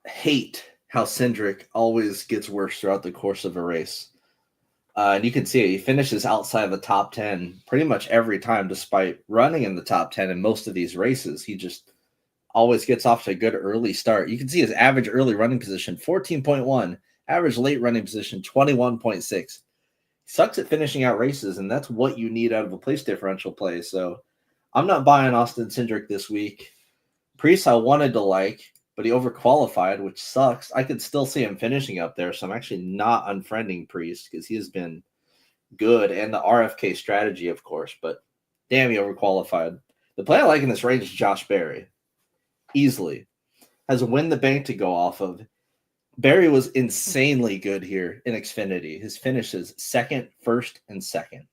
hate how Cindric always gets worse throughout the course of a race. And you can see it. He finishes outside of the top 10 pretty much every time, despite running in the top 10 in most of these races. He just always gets off to a good early start. You can see his average early running position, 14.1. Average late running position, 21.6. He sucks at finishing out races, and that's what you need out of a place differential play. So I'm not buying Austin Cindric this week. Priest I wanted to like, but he overqualified, which sucks. I could still see him finishing up there, so I'm actually not unfriending Priest because he has been good, and the RFK strategy, of course, but damn, he overqualified. The play I like in this range is Josh Berry. Easily. Has a win the bank to go off of. Berry was insanely good here in Xfinity. His finishes second, first, and second.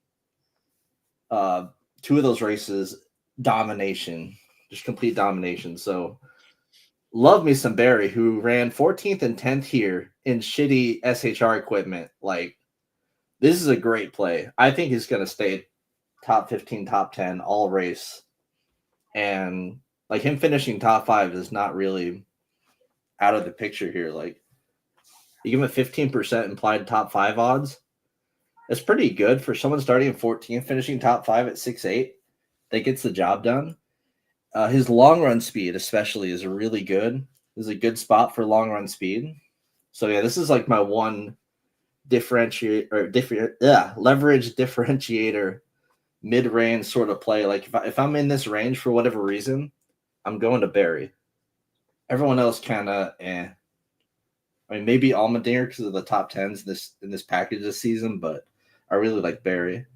Two of those races, domination. Just complete domination. So love me some Berry, who ran 14th and 10th here in shitty SHR equipment. Like, this is a great play. I think he's going to stay top 15, top 10 all race. And like him finishing top 5 is not really out of the picture here. Like, you give him a 15% implied top 5 odds. That's pretty good for someone starting in 14th, finishing top 5 at 6'8". That gets the job done. His long run speed, especially, is really good. This is a good spot for long run speed. So yeah, this is like my one leverage differentiator mid-range sort of play. Like if I'm in this range for whatever reason, I'm going to Berry. Everyone else kind of I mean, maybe Allmendinger because of the top 10s in this package this season, but I really like Berry.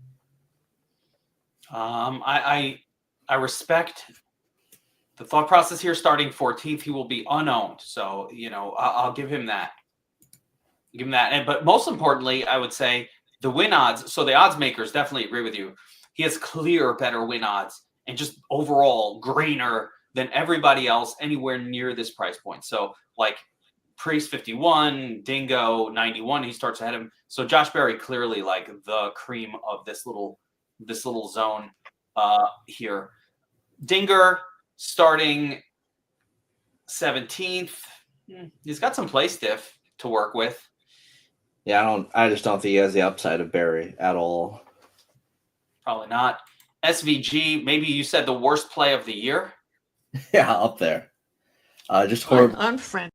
I respect the thought process here. Starting 14th, he will be unowned, so I'll give him that. But most importantly, I would say the win odds. So the odds makers definitely agree with you. He has clear better win odds and just overall greener than everybody else anywhere near this price point. So like Priest 51, Dingo 91, he starts ahead of him. So Josh Berry clearly like the cream of this little zone here. Dinger starting 17th. He's got some play stiff to work with. Yeah, I just don't think he has the upside of Berry at all. Probably not. SVG, maybe you said the worst play of the year. Yeah, up there. Just horrible. Unfriend.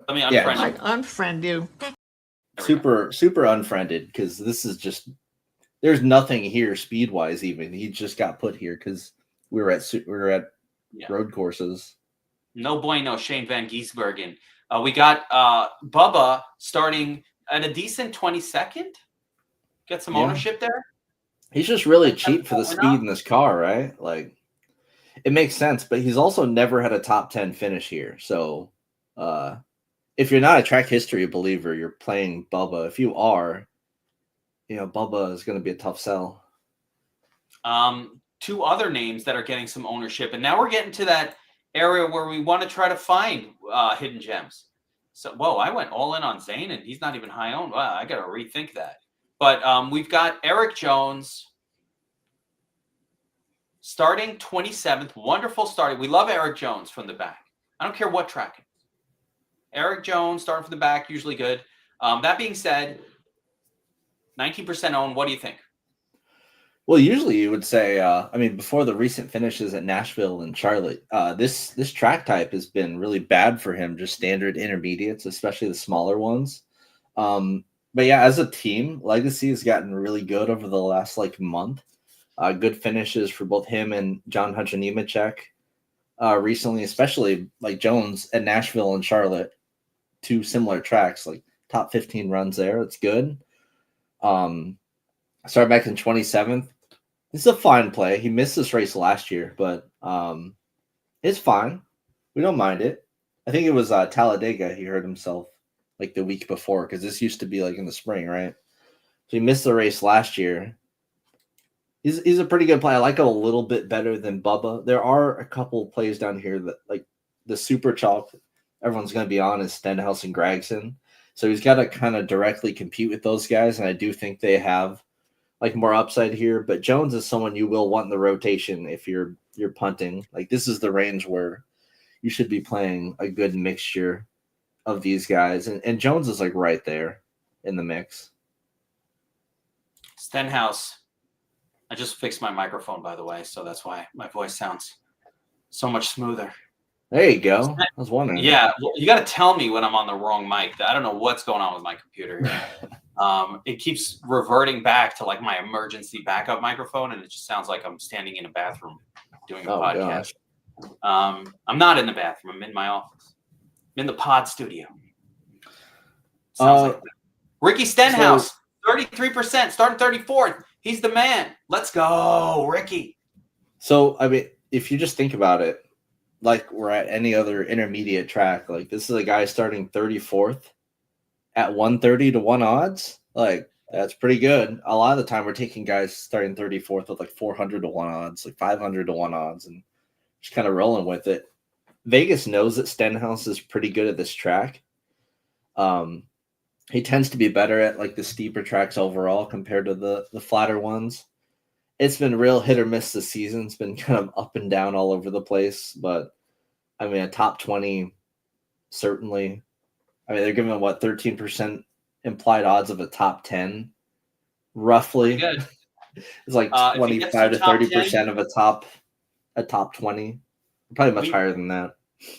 Let me unfriend you. Unfriend you. Super unfriended because this is just there's nothing here speed wise. Even he just got put here because we were at road courses. No bueno, Shane Van Gisbergen. We got Bubba starting at a decent 22nd. Get some ownership there. He's just really cheap for the speed in this car, right? Like, it makes sense, but he's also never had a top 10 finish here. So, if you're not a track history believer, you're playing Bubba. If you are, Bubba is going to be a tough sell. Two other names that are getting some ownership, and now we're getting to that area where we want to try to find hidden gems. So, whoa, I went all in on Zane, and he's not even high owned. Wow, I got to rethink that. But we've got Eric Jones starting 27th. Wonderful starting. We love Eric Jones from the back. I don't care what track it is. Eric Jones starting from the back, usually good. That being said, 19% owned. What do you think? Well, usually you would say, before the recent finishes at Nashville and Charlotte, this track type has been really bad for him, just standard intermediates, especially the smaller ones. But yeah, as a team, Legacy has gotten really good over the last month. Good finishes for both him and John Hunter Nemechek recently, especially like Jones at Nashville and Charlotte, two similar tracks, like top 15 runs there. It's good. Started back in 27th. It's a fine play. He missed this race last year, but it's fine. We don't mind it. I think it was Talladega. He hurt himself like the week before because this used to be like in the spring, right? So he missed the race last year. He's a pretty good play. I like him a little bit better than Bubba. There are a couple plays down here that like the super chalk everyone's going to be on is Stenhouse and Gregson. So he's got to kind of directly compete with those guys, and I do think they have like more upside here. But Jones is someone you will want in the rotation if you're punting. Like this is the range where you should be playing a good mixture of these guys, and Jones is like right there in the mix. Stenhouse. I just fixed my microphone, by the way, so that's why my voice sounds so much smoother. There you go. I was wondering. Yeah, well, you got to tell me when I'm on the wrong mic. I don't know what's going on with my computer here. It keeps reverting back to like my emergency backup microphone, and it just sounds like I'm standing in a bathroom doing a podcast. I'm not in the bathroom. I'm in my office. I'm in the pod studio. Sounds like that. Ricky Stenhouse, 33%, starting 34th. He's the man. Let's go, Ricky. So, I mean, if you just think about it, like we're at any other intermediate track, like this is a guy starting 34th at 130 to 1 odds. Like, that's pretty good. A lot of the time we're taking guys starting 34th with like 400 to 1 odds, like 500 to 1 odds, and just kind of rolling with it. Vegas knows that Stenhouse is pretty good at this track. He tends to be better at like the steeper tracks overall compared to the flatter ones. It's been real hit or miss this season. It's been kind of up and down all over the place. But, I mean, a top 20, certainly. I mean, they're giving, 13% implied odds of a top 10, roughly. Good. It's like 25 to 30% of a top 20. Probably much higher than that.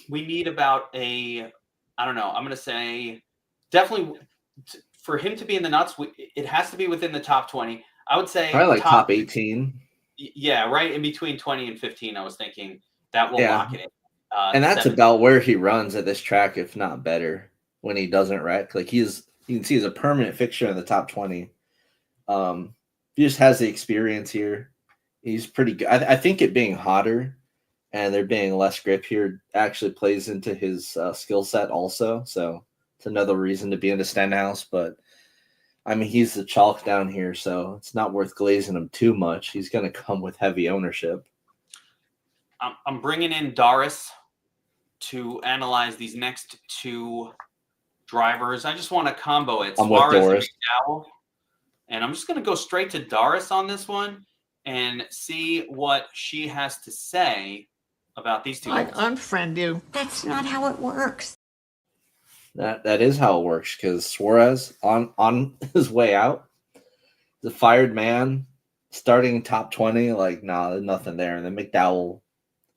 We need about I don't know, I'm going to say definitely for him to be in the nuts, it has to be within the top 20. I would say probably like top 18. Yeah, right in between 20 and 15. I was thinking that will lock it in. And that's 17. About where he runs at this track, if not better, when he doesn't wreck. Like you can see he's a permanent fixture in the top 20. He just has the experience here. He's pretty good. I think it being hotter and there being less grip here actually plays into his skill set also. So it's another reason to be into Stenhouse, but I mean, he's the chalk down here, so it's not worth glazing him too much. He's going to come with heavy ownership. I'm bringing in Doris to analyze these next two drivers. I just want to combo it. I'm with Doris. And I'm just going to go straight to Doris on this one and see what she has to say about these two. I'd unfriend you. That's not how it works. That is how it works, because Suarez on his way out, the fired man, starting top 20, like, nah, there's nothing there. And then McDowell,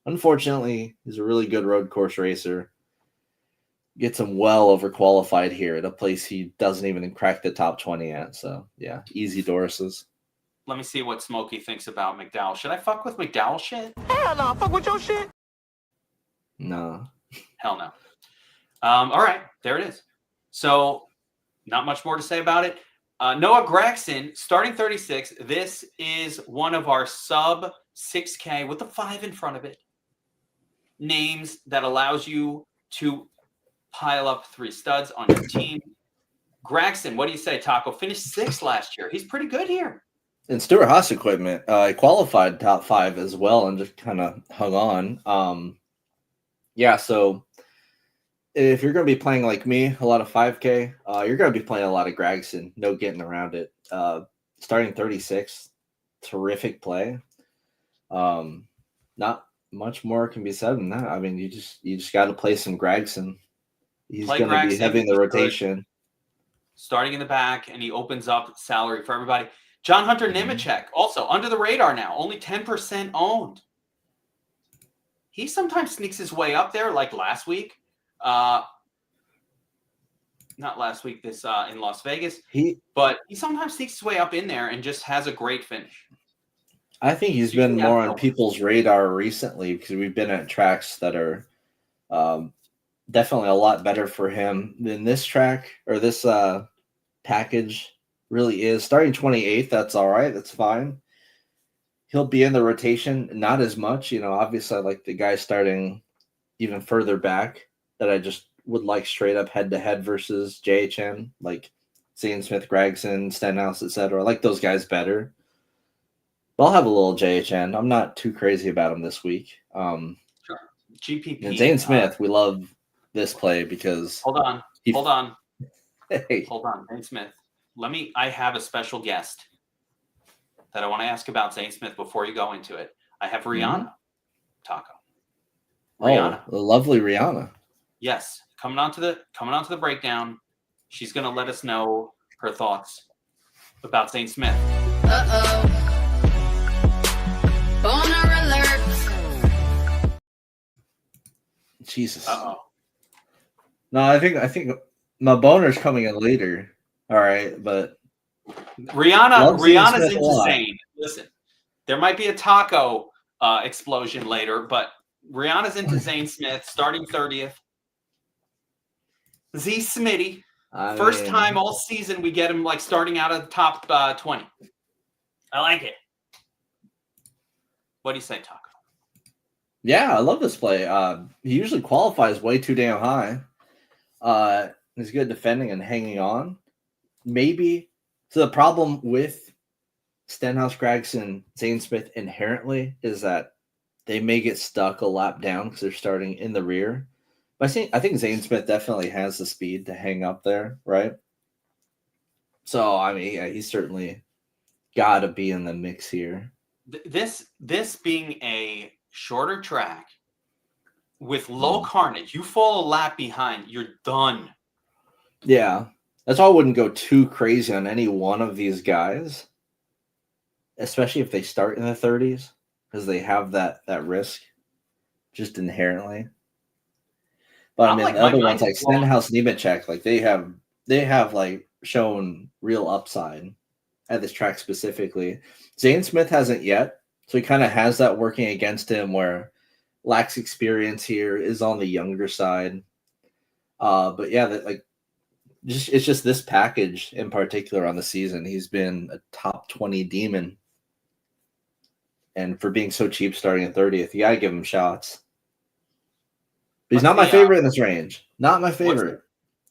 unfortunately, is a really good road course racer. Gets him well overqualified here at a place he doesn't even crack the top 20 at. So, yeah, easy Doris's. Let me see what Smokey thinks about McDowell. Should I fuck with McDowell shit? Hell no, fuck with your shit. No. Hell no. All right, there it is. So, not much more to say about it. Noah Gragson, starting 36. This is one of our sub 6K with the 5 in front of it. Names that allows you to pile up 3 studs on your team. Gragson, what do you say, Taco? Finished 6th last year. He's pretty good here. And Stuart Haas equipment, qualified top 5 as well and just kind of hung on. Yeah, so if you're going to be playing like me, a lot of 5K, you're going to be playing a lot of Gragson. No getting around it. Starting 36, terrific play. Not much more can be said than that. I mean, you just got to play some Gragson. He's going to be heavy in the rotation. Starting in the back, and he opens up salary for everybody. John Hunter Nemechek, also under the radar now, only 10% owned. He sometimes sneaks his way up there, like last week. Not last week, this in Las Vegas. But he sometimes sneaks his way up in there and just has a great finish. I think he's been more on people's radar recently because we've been at tracks that are definitely a lot better for him than this track or this package really is. Starting 28th, that's all right. That's fine. He'll be in the rotation, not as much. Obviously I like the guy starting even further back that I just would like straight up head-to-head versus JHN, like Zane Smith, Gragson, Stenhouse, etc. I like those guys better. But I'll have a little JHN. I'm not too crazy about him this week. Sure. GPP. And Zane Smith, we love this play because... Hold on. Hey. Hold on, Zane Smith. I have a special guest that I want to ask about Zane Smith before you go into it. I have Rihanna, Taco. Rihanna. Oh, the lovely Rihanna. Yes, coming on to the breakdown. She's going to let us know her thoughts about Zane Smith. Boner alert. Jesus. Uh-oh. No, I think my boner's coming in later. All right, but Love Zane Rihanna's Smith a into lot. Zane. Listen, there might be a taco explosion later, but Rihanna's into Zane Smith, starting 30th. Z Smitty. First time all season we get him like starting out of the top 20. I like it. What do you say, Taco? Yeah, I love this play. He usually qualifies way too damn high. He's good defending and hanging on. Maybe so. The problem with Stenhouse, Gregson, Zane Smith inherently is that they may get stuck a lap down because they're starting in the rear. But I think Zane Smith definitely has the speed to hang up there, right? So I mean, yeah, he's certainly got to be in the mix here. This being a shorter track with low carnage, you fall a lap behind, you're done. Yeah, that's why I wouldn't go too crazy on any one of these guys, especially if they start in the 30s, because they have that risk just inherently. But I mean, the other ones like Stenhouse, Nemechek, like they have like shown real upside at this track specifically. Zane Smith hasn't yet, so he kind of has that working against him where lacks experience here, is on the younger side. But yeah, it's just this package in particular on the season. He's been a top 20 demon. And for being so cheap starting at 30th, you got to give him shots. But he's not my favorite in this range. Not my favorite.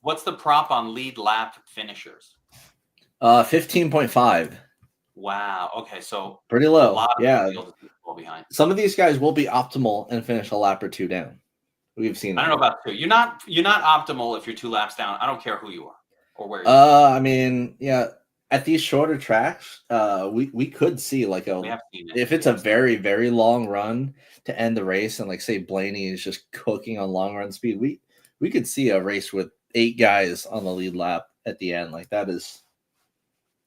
What's the prop on lead lap finishers? 15.5. Wow. Okay, so pretty low. Yeah. Behind. Some of these guys will be optimal and finish a lap or two down. We've seen that. I don't know about two. You're not optimal if you're 2 laps down. I don't care who you are or where you are. I mean, yeah, at these shorter tracks, we could see like if it's a very, very long run to end the race, and like say Blaney is just cooking on long run speed, we could see a race with 8 guys on the lead lap at the end. Like that is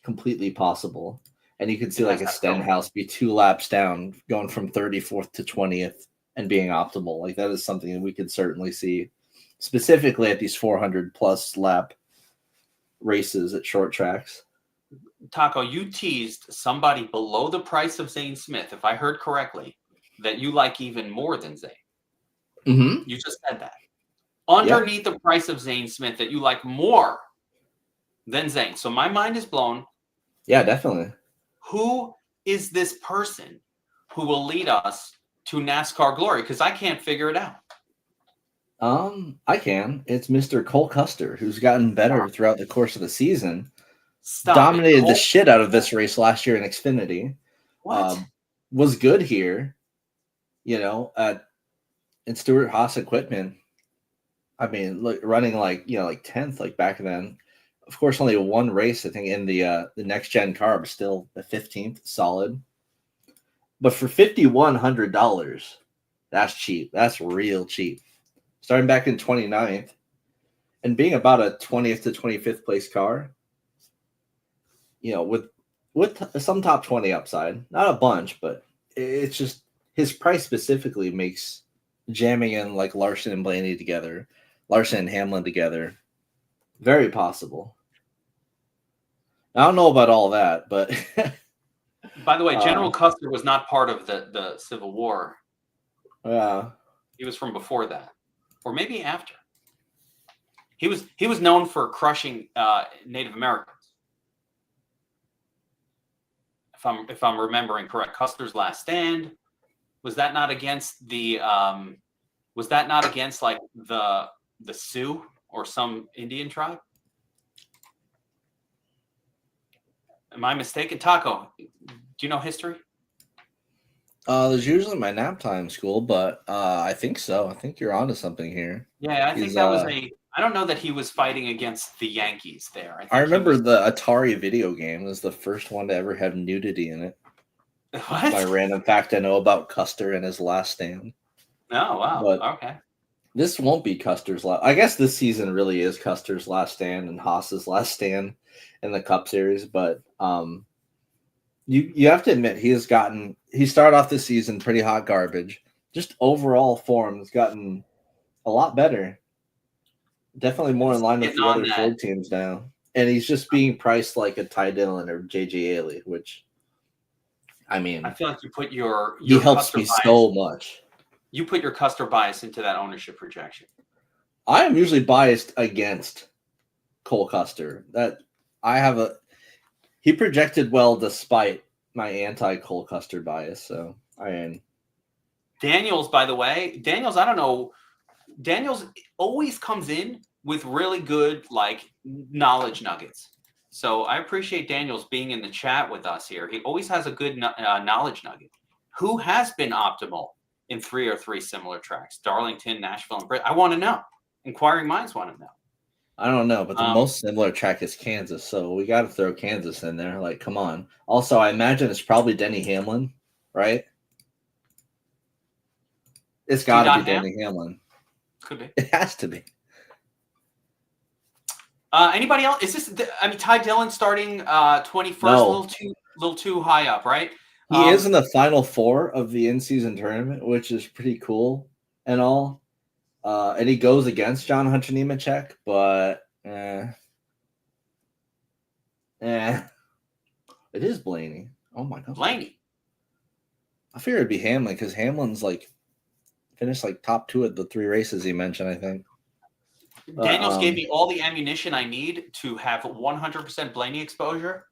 completely possible. And you could see like a Stenhouse be 2 laps down, going from 34th to 20th and being optimal. Like that is something that we could certainly see specifically at these 400 plus lap races at short tracks. Taco, you teased somebody below the price of Zane Smith, if I heard correctly, that you like even more than Zane. Mm-hmm. You just said that. Underneath the price of Zane Smith that you like more than Zane. So my mind is blown. Yeah, definitely. Who is this person who will lead us to NASCAR glory? Because I can't figure it out. I can. It's Mr. Cole Custer, who's gotten better throughout the course of the season. Dominated the shit out of this race last year in Xfinity. Was good here, in Stewart-Haas equipment. I mean, running like 10th, like back then. Of course, only 1 race, I think, in the next gen car, but still the 15th, solid. But for $5,100, that's cheap. That's real cheap. Starting back in 29th and being about a 20th to 25th place car, with some top 20 upside, not a bunch, but it's just his price specifically makes jamming in like Larson and Blaney together, Larson and Hamlin together, very possible. I don't know about all that, but by the way, General Custer was not part of the Civil War. Yeah, he was from before that, or maybe after. He was known for crushing Native Americans. If I'm remembering correct, Custer's Last Stand, was that not against the like the Sioux or some Indian tribe? Am I mistaken? Taco, do you know history? There's usually my nap time school, but I think so. I think you're onto something here. Yeah, I think that was I don't know that he was fighting against the Yankees there. I remember the Atari video game was the first one to ever have nudity in it. What? My random fact I know about Custer and his Last Stand. Oh, wow. But okay. This won't be Custer's last. I guess this season really is Custer's Last Stand and Haas's Last Stand in the Cup Series. But you have to admit he started off this season pretty hot garbage. Just overall form has gotten a lot better. Definitely more in line with the other Ford teams now. And he's just being priced like a Ty Dillon or JJ Ailey, which I mean, I feel like you put your he helps me so much. You put your Custer bias into that ownership projection. I am usually biased against Cole Custer. He projected well despite my anti-Cole Custer bias. So Daniels, by the way, I don't know. Daniels always comes in with really good knowledge nuggets. So I appreciate Daniels being in the chat with us here. He always has a good knowledge nugget. Who has been optimal in 3 or 3 similar tracks? Darlington, Nashville, and Britt. I want to know. Inquiring minds want to know. I don't know, but the most similar track is Kansas, so we got to throw Kansas in there. Like, come on. Also, I imagine it's probably Denny Hamlin, right? It's got to be Denny Hamlin. Could be. It has to be. Anybody else? Is this? Ty Dillon starting 21st, No. a little too high up, right? He is in the final 4 of the in-season tournament, which is pretty cool and all. And he goes against John Hunter Nemechek, but it is Blaney. Oh my god, Blaney. I figured it'd be Hamlin because Hamlin's finished top 2 at the 3 races he mentioned. I think Daniels gave me all the ammunition I need to have 100% Blaney exposure.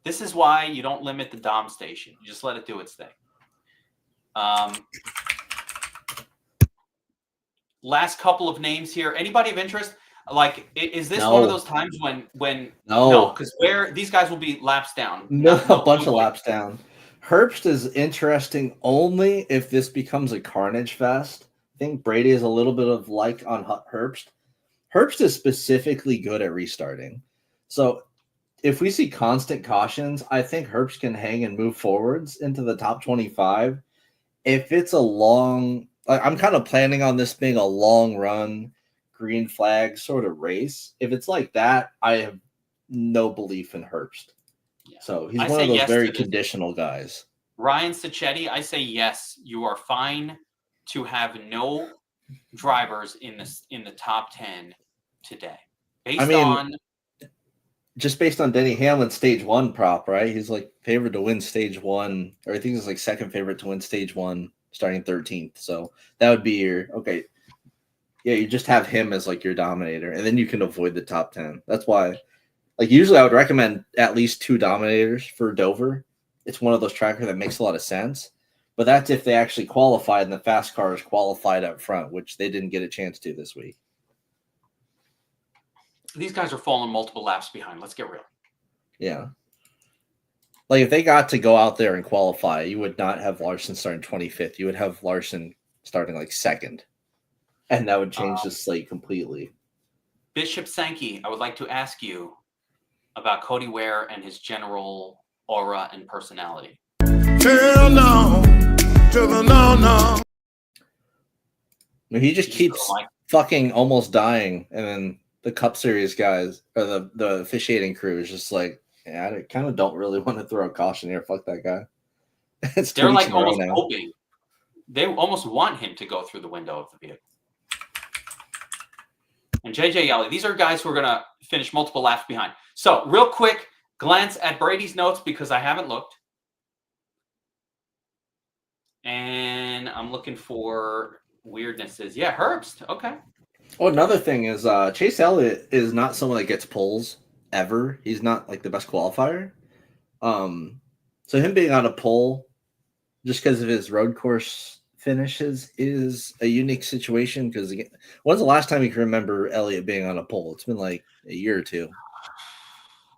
This is why you don't limit the Dom station. You just let it do its thing. Last couple of names here. Anybody of interest? Is this one of those times when no, because where these guys will be laps down. A bunch of laps down. Herbst is interesting only if this becomes a carnage fest. I think Brady is a little bit of on Herbst. Herbst is specifically good at restarting. So if we see constant cautions, I think Herbst can hang and move forwards into the top 25. If it's a long, I'm kind of planning on this being a long run, green flag sort of race. If it's like that, I have no belief in Herbst. Yeah. So he's one of those very conditional guys. Ryan Sacchetti, I say yes. You are fine to have no drivers in the top 10 today. Just based on Denny Hamlin's stage 1 prop, right? He's favored to win stage 1, or I think he's second favorite to win stage 1, starting 13th. So that would be your okay. Yeah, you just have him as your dominator, and then you can avoid the top 10. That's why, usually I would recommend at least 2 dominators for Dover. It's one of those trackers that makes a lot of sense, but that's if they actually qualified and the fast cars qualified up front, which they didn't get a chance to this week. These guys are falling multiple laps behind. Let's get real. Yeah. If they got to go out there and qualify, you would not have Larson starting 25th. You would have Larson starting 2nd. And that would change the slate completely. Bishop Sankey, I would like to ask you about Cody Ware and his general aura and personality. Hell no. To the no. He just keeps fucking almost dying, and then the Cup Series guys or the officiating crew is just I kind of don't really want to throw a caution here. Fuck that guy. They're almost hoping. They almost want him to go through the window of the vehicle. And JJ Yelly, these are guys who are going to finish multiple laps behind. So real quick glance at Brady's notes because I haven't looked. And I'm looking for weirdnesses. Yeah, Herbst. Okay. Oh, another thing is Chase Elliott is not someone that gets pulls ever. He's not the best qualifier. So him being on a pole just because of his road course finishes is a unique situation because again, when's the last time you can remember Elliott being on a pole? It's been a year or 2.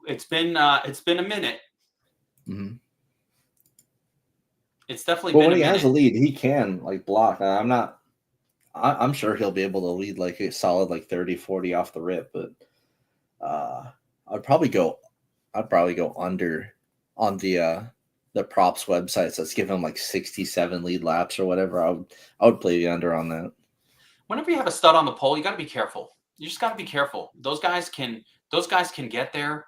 It's been a minute. Mm-hmm. It's definitely been when a he minute. has a lead, he can block. I'm sure he'll be able to lead a solid 30-40 off the rip, but I'd probably go under on the props websites that's giving him 67 lead laps or whatever. I would play the under on that. Whenever you have a stud on the pole, you got to be careful. You just got to be careful. Those guys can get there.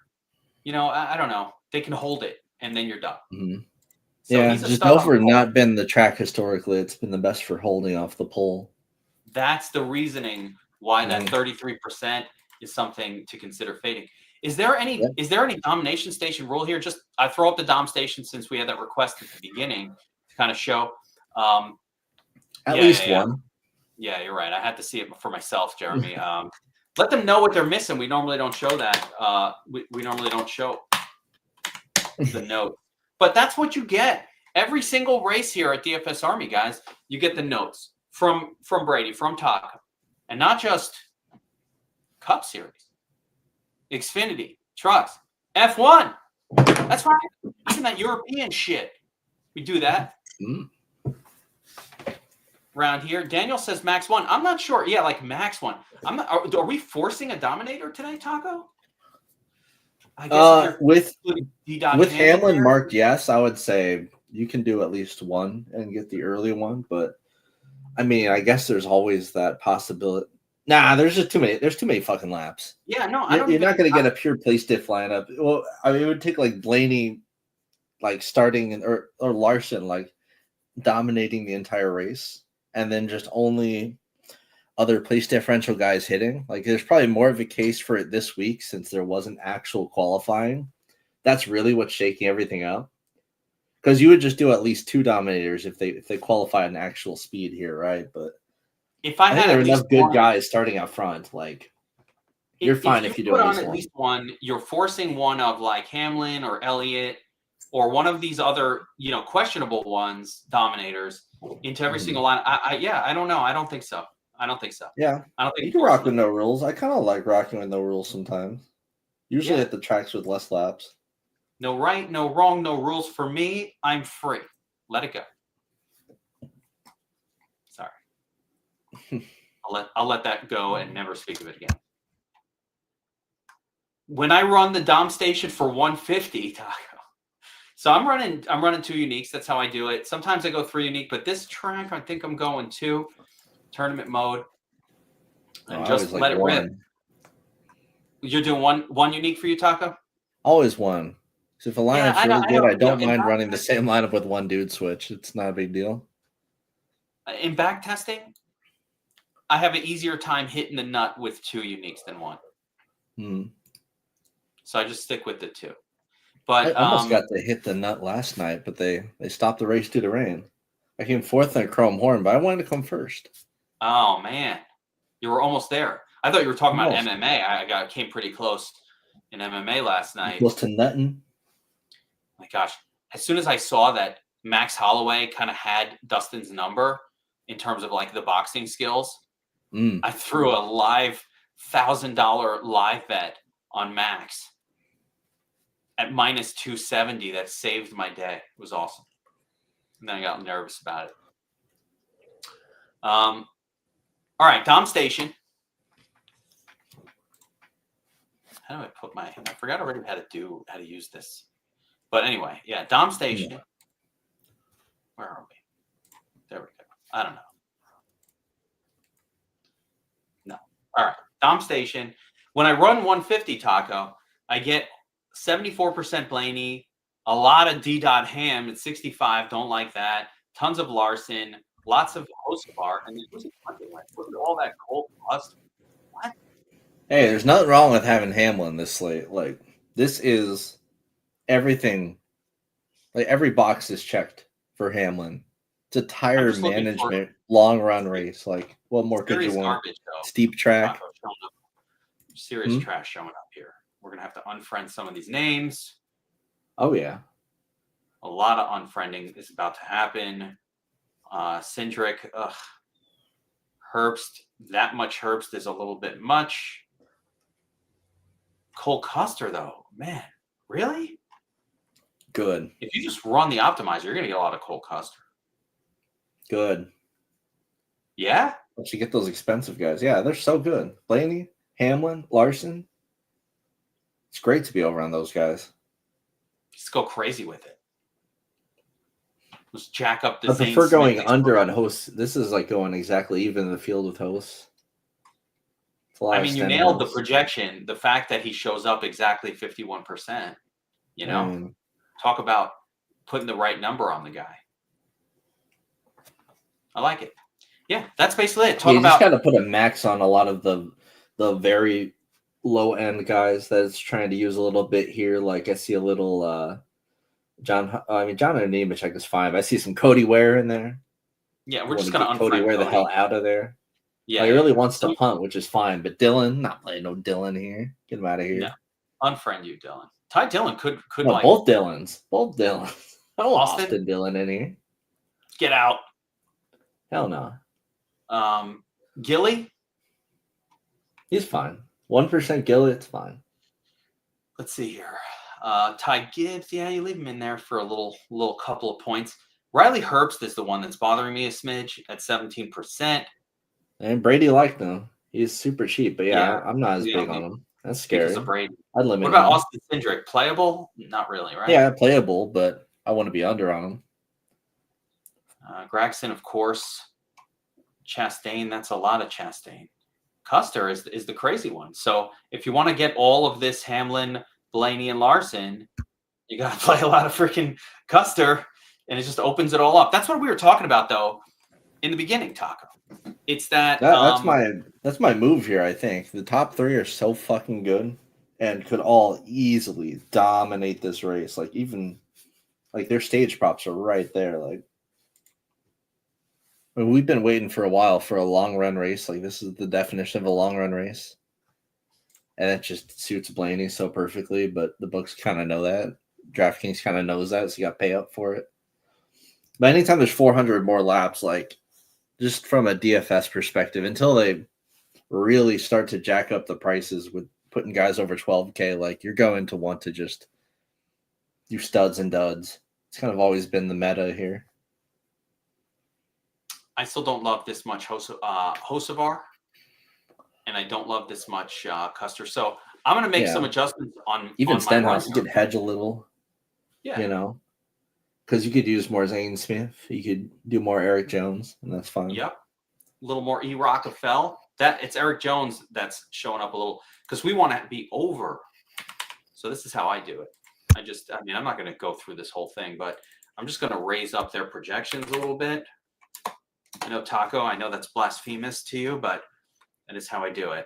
I don't know. They can hold it and then you're done. Mm-hmm. So Yeah, he's a just stud on over the pole. not been the track historically. It's been the best for holding off the pole. That's the reasoning why that Mm-hmm. 33% is something to consider fading. Is there any domination station rule here? Just I throw up the dom station since we had that request at the beginning to kind of show. At least one. Yeah, you're right. I had to see it for myself, Jeremy. Let them know what they're missing. We normally don't show that. We normally don't show the note. But that's what you get. Every single race here at DFS Army, guys, you get the notes from Brady, from Taco. And not just Cup Series, Xfinity, Trucks, F1. That's right. Even that European shit. We do that. Around here. Daniel says Max 1. I'm not sure. Yeah, like Max 1. I'm not, are we forcing a dominator today, Taco? I guess with Hamlin marked yes, I would say you can do at least one and get the early one, but I mean, I guess there's always that possibility. Nah, there's just too many. There's too many fucking laps. Yeah, no, you're not going to get a pure place diff lineup. Well, I mean, it would take like Blaney, like starting or Larson, like dominating the entire race, and then just only other place differential guys hitting. Like, there's probably more of a case for it this week since there wasn't actual qualifying. That's really what's shaking everything out. Because you would just do at least two dominators if they qualify an actual speed here, right? But if I had there are enough good guys starting out front, like you're fine if you do put on at least one. You're forcing one of like Hamlin or Elliott or one of these other, questionable ones, dominators into every single line. I don't know. I don't think so. Yeah, I don't think you can rock with no rules. I kind of like rocking with no rules sometimes. Usually at the tracks with less laps. No right, no wrong, no rules for me. I'm free. Let it go. Sorry. I'll let that go and never speak of it again. When I run the dom station for 150, Taco. So I'm running 2 uniques. That's how I do it. Sometimes I go 3 unique, but this track I think I'm going 2 tournament mode. And just let it rip. You're doing one unique for you, Taco? Always one. So if a lineup's really good, I don't mind running the same lineup with one dude switch. It's not a big deal. In back testing, I have an easier time hitting the nut with 2 uniques than 1. So I just stick with the 2. But I almost got to hit the nut last night, but they stopped the race due to rain. I came 4th in a chrome horn, but I wanted to come first. Oh man, you were almost there. I thought you were talking about MMA. I came pretty close in MMA last night. Close to nutting. My gosh, as soon as I saw that Max Holloway kind of had Dustin's number in terms of like the boxing skills, I threw a live $1,000 live bet on Max at minus 270. That saved my day. It was awesome. And then I got nervous about it. All right, Dom Station. How do I put I forgot already how to use this. But anyway, yeah, Dom Station. Yeah. Where are we? There we go. I don't know. No. All right, Dom Station. When I run 150 Taco, I get 74% Blaney, a lot of D.Ham at 65. Don't like that. Tons of Larson, lots of Hosebar, and then all that cold cluster. What? Hey, there's nothing wrong with having Hamlin this slate. Like, this is everything. Like, every box is checked for Hamlin. It's a tire management, long run race. Like, what more could you want? Garbage, steep track. Serious trash showing up here. We're going to have to unfriend some of these names. Oh, yeah. A lot of unfriending is about to happen. Cindric, Herbst, that much Herbst is a little bit much. Cole Custer, though, man, really? Good. If you just run the optimizer, you're going to get a lot of Cole Custer. Good. Yeah? Once you get those expensive guys. Yeah, they're so good. Blaney, Hamlin, Larson. It's great to be over on those guys. Just go crazy with it. Let's jack up the I prefer going under on hosts. This is like going exactly even in the field with hosts. I mean, you nailed the projection. The fact that he shows up exactly 51%, you know? Talk about putting the right number on the guy. I like it. Yeah, that's basically it. You just got to put a max on a lot of the very low end guys that's trying to use a little bit here. Like I see a little John Nemechek is fine. But I see some Cody Ware in there. Yeah, we're just gonna get Cody Ware the hell out of there. Yeah, he really wants to punt, which is fine. But Dylan, not playing no Dylan here. Get him out of here. No, unfriend you, Dylan. Ty Dillon could no, like both Dylans. No Austin Dillon in here. Get out. Hell no. Gilly, he's fine. 1% Gilly, it's fine. Let's see here. Ty Gibbs, yeah, you leave him in there for a little couple of points. Riley Herbst is the one that's bothering me a smidge at 17%. And Brady liked him. He's super cheap, but I'm not as big on him. That's scary. Because of Brady. I'd limit What about him. Austin Cindric? Playable? Not really, right? Yeah, playable, but I want to be under on him. Gregson, of course. Chastain, that's a lot of Chastain. Custer is the crazy one. So if you want to get all of this Hamlin, Blaney, and Larson, you got to play a lot of freaking Custer, and it just opens it all up. That's what we were talking about, though, in the beginning, Taco. It's that's my move here, I think. The top three are so fucking good and could all easily dominate this race. Like, even like their stage props are right there. Like, I mean, we've been waiting for a while for a long run race. Like, this is the definition of a long run race. And it just suits Blaney so perfectly, but the books kind of know that. DraftKings kind of knows that, so you got to pay up for it. But anytime there's 400 more laps, like, just from a DFS perspective, until they really start to jack up the prices with putting guys over 12K, like, you're going to want to just do studs and duds. It's kind of always been the meta here. I still don't love this much Hocevar, and I don't love this much Custer. So I'm going to make some adjustments on even on Stenhouse. You could hedge a little, because you could use more Zane Smith. You could do more Eric Jones, and that's fine. Yep, a little more E. Rockefeller. That it's Eric Jones that's showing up a little because we want to be over. So this is how I do it. I'm not going to go through this whole thing, but I'm just going to raise up their projections a little bit. I know, Taco, I know that's blasphemous to you, but that is how I do it.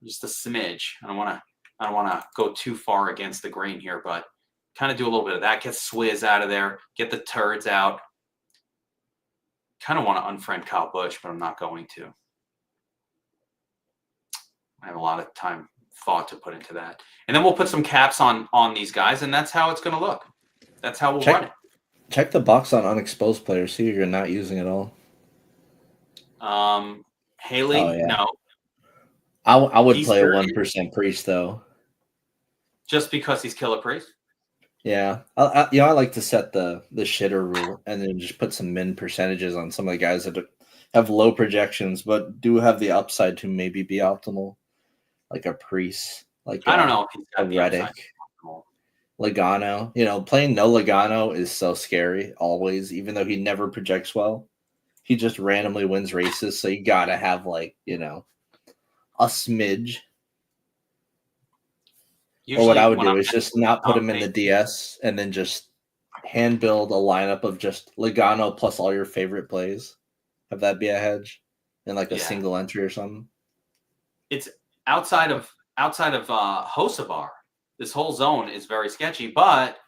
Just a smidge. I don't want to go too far against the grain here, but kind of do a little bit of that. Get Swizz out of there. Get the turds out. Kind of want to unfriend Kyle Busch, but I'm not going to. I have a lot of thought to put into that. And then we'll put some caps on these guys, and that's how it's going to look. That's how we'll run it. Check the box on unexposed players. See if you're not using it all. Haley, no. I would play a 1% Priest though. Just because he's Killer Priest? Yeah. I like to set the shitter rule and then just put some min percentages on some of the guys that have low projections but do have the upside to maybe be optimal. Like a Priest. Like I don't know if he's got the Reddick. upside. Logano, playing no Logano is so scary always, even though he never projects well. He just randomly wins races, so you gotta have a smidge. Usually, or what I would do is just not put him in the DS and then just hand build a lineup of just Logano plus all your favorite plays. Have that be a hedge and a single entry or something. It's outside of Hocevar. This whole zone is very sketchy, but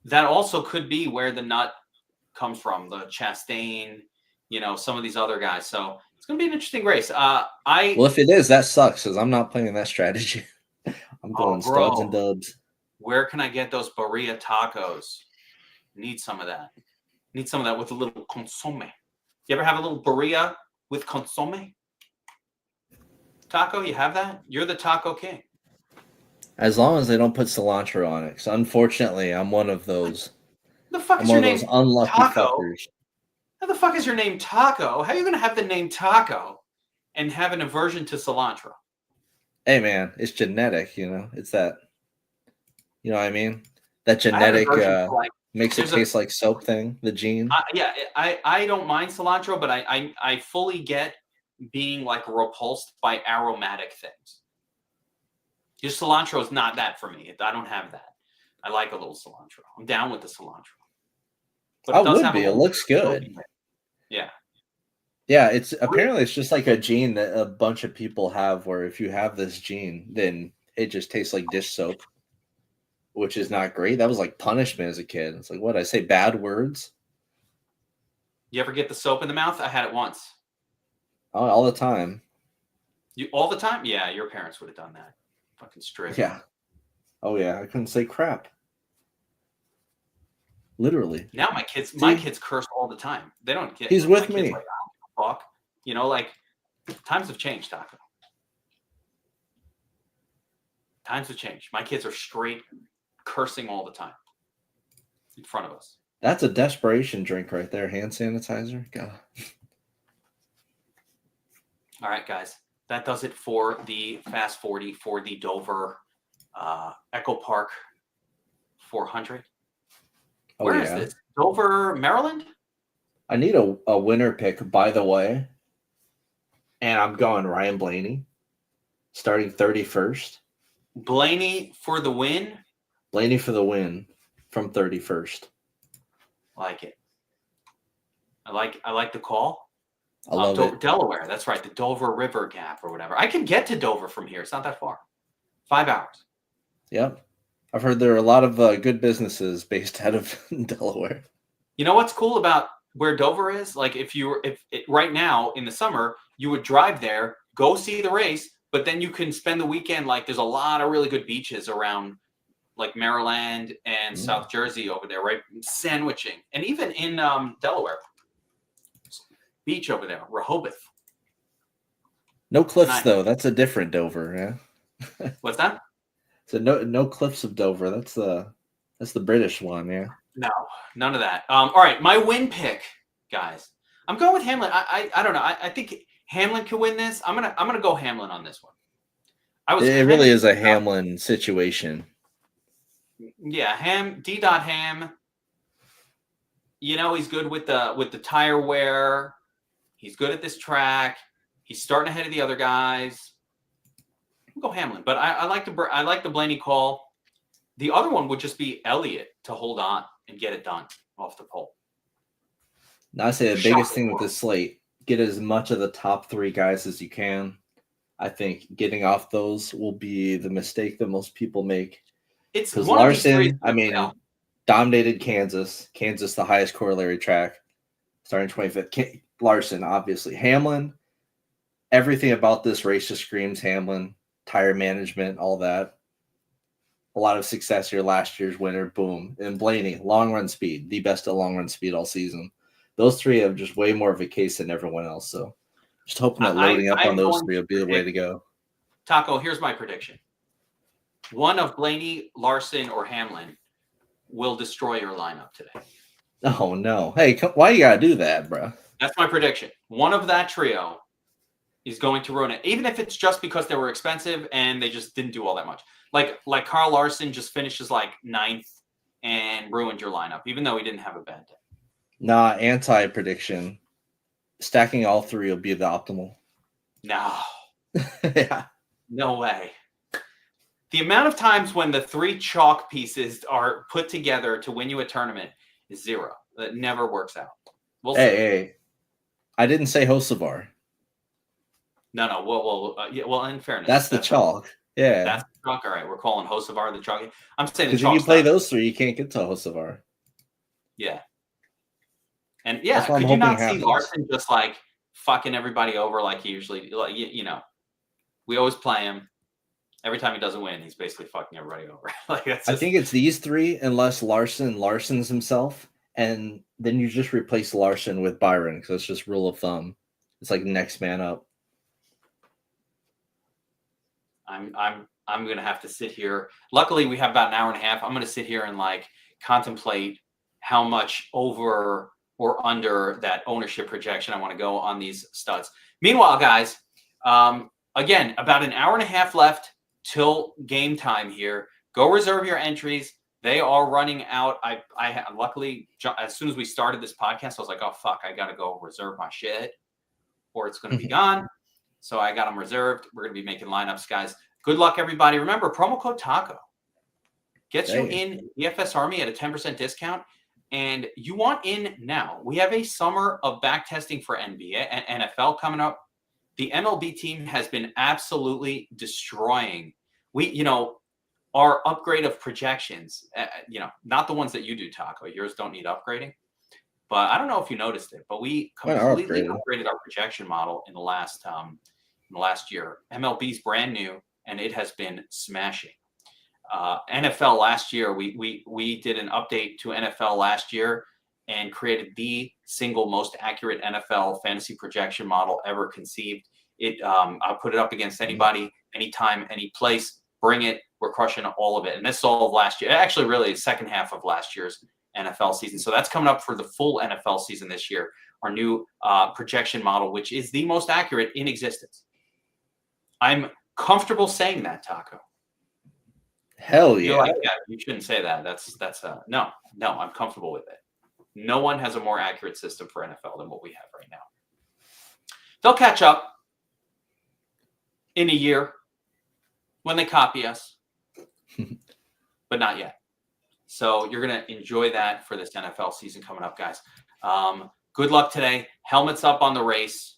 that also could be where the nut comes from, the Chastain, some of these other guys. So it's going to be an interesting race. Well, if it is, that sucks because I'm not playing that strategy. I'm going studs and dubs. Where can I get those Barilla tacos? Need some of that. Need some of that with a little consomme. You ever have a little Barilla with consomme? Taco, you have that? You're the taco king. As long as they don't put cilantro on it. Because unfortunately, I'm one of those. The fuck is your name? Unlucky Taco? fuckers. How the fuck is your name Taco? How are you going to have the name Taco and have an aversion to cilantro? Hey, man, it's genetic, It's that, you know what I mean? That genetic makes it taste like soap thing, the gene. I don't mind cilantro, but I fully get being repulsed by aromatic things. Your cilantro is not that for me. I don't have that. I like a little cilantro. I'm down with the cilantro. But I it does would have be. a It little looks good. Yeah. Yeah, it's just like a gene that a bunch of people have where if you have this gene, then it just tastes like dish soap, which is not great. That was like punishment as a kid. It's like, what, I say bad words? You ever get the soap in the mouth? I had it once. All the time. You all the time? Yeah, your parents would have done that. Fucking strict. Yeah. Oh yeah, I couldn't say crap. Literally. Now my kids curse all the time. They don't get. He's my with kids me. Like, oh, fuck. You know, like times have changed, Taco. Times have changed. My kids are straight cursing all the time in front of us. That's a desperation drink right there. Hand sanitizer. God. All right, guys. That does it for the Fast 40 for the Dover EchoPark 400. Where is this? Dover, Maryland? I need a winner pick, by the way. And I'm going Ryan Blaney, starting 31st. Blaney for the win. Blaney for the win from 31st. Like it. I like the call. I love it. Delaware. That's right. The Dover River Gap or whatever. I can get to Dover from here. It's not that far. 5 hours. Yep. I've heard there are a lot of good businesses based out of Delaware. You know what's cool about where Dover is? Like if right now in the summer, you would drive there, go see the race, but then you can spend the weekend. Like there's a lot of really good beaches around like Maryland and South Jersey over there, right? Sandwiching. And even in Delaware. Beach over there, Rehoboth. No cliffs though. That's a different Dover, yeah. What's that? So no cliffs of Dover. That's the British one, yeah. No, none of that. All right, my win pick, guys. I'm going with Hamlin. I don't know. I think Hamlin can win this. I'm gonna go Hamlin on this one. It really is a Hamlin situation. Yeah, D. Ham. You know he's good with the tire wear. He's good at this track. He's starting ahead of the other guys. I'll go Hamlin, but I like the Blaney call. The other one would just be Elliott to hold on and get it done off the pole. Now I say the biggest thing with this slate, get as much of the top 3 guys as you can. I think getting off those will be the mistake that most people make. It's because Larson, dominated Kansas. Kansas, the highest corollary track, starting 25th. Larson, obviously. Hamlin, everything about this race just screams Hamlin. Tire management, all that. A lot of success here. Last year's winner, boom. And Blaney, long run speed, the best at long run speed all season. Those 3 have just way more of a case than everyone else. So just hoping that loading up on those 3 will be the way to go. Taco, here's my prediction. One of Blaney, Larson, or Hamlin will destroy your lineup today. Oh, no. Hey, why you got to do that, bro? That's my prediction. One of that trio is going to ruin it, even if it's just because they were expensive and they just didn't do all that much. Like Carl Larson just finishes like 9th and ruined your lineup, even though he didn't have a bad day. Nah, anti-prediction. Stacking all 3 will be the optimal. No. Yeah. No way. The amount of times when the 3 chalk pieces are put together to win you a tournament is 0. That never works out. We'll see. Hey. I didn't say Hocevar. No. Well, in fairness. That's the chalk. Yeah. That's the chalk. All right. We're calling Hocevar the chalk. I'm saying the because chalk. if you play those 3, you can't get to Hocevar. Yeah. And yeah, could you not see Larson just like fucking everybody over like he usually, like, you know, we always play him. Every time he doesn't win, he's basically fucking everybody over. Like that's I think it's these 3, unless Larson's himself, and then you just replace Larson with Byron because it's just rule of thumb. It's like next man up. I'm gonna have to sit here. Luckily, we have about an hour and a half. I'm gonna sit here and like contemplate how much over or under that ownership projection I want to go on these studs. Meanwhile, guys, again, about an hour and a half left till game time here. Go reserve your entries. They are running out. I luckily, as soon as we started this podcast, I was like, oh, fuck, I got to go reserve my shit or it's going to be gone. So I got them reserved. We're going to be making lineups, guys. Good luck, everybody. Remember, promo code TACO. Gets you in DFS Army at a 10% discount. And you want in now. We have a summer of back testing for NBA and NFL coming up. The MLB team has been absolutely destroying. Our upgrade of projections, not the ones that you do, Taco. Yours don't need upgrading. But I don't know if you noticed it, but we completely upgraded our projection model in the last year. MLB's brand new, and it has been smashing. NFL last year, we did an update to NFL last year and created the single most accurate NFL fantasy projection model ever conceived. I'll put it up against anybody, anytime, any place. Bring it. We're crushing all of it. And this is all of last year. Actually, really, second half of last year's NFL season. So that's coming up for the full NFL season this year. Our new projection model, which is the most accurate in existence. I'm comfortable saying that, Taco. Hell yeah. You're like, yeah, you shouldn't say that. No, I'm comfortable with it. No one has a more accurate system for NFL than what we have right now. They'll catch up in a year when they copy us, but not yet. So you're going to enjoy that for this NFL season coming up, guys. Good luck today. Helmets up on the race.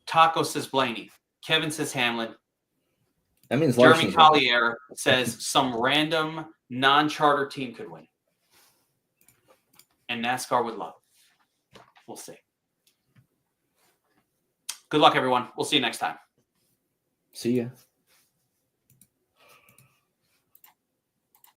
Taco says Blaney. Kevin says Hamlin. That means Jeremy Collier says some random non-charter team could win. And NASCAR would love it. We'll see. Good luck, everyone. We'll see you next time. See ya.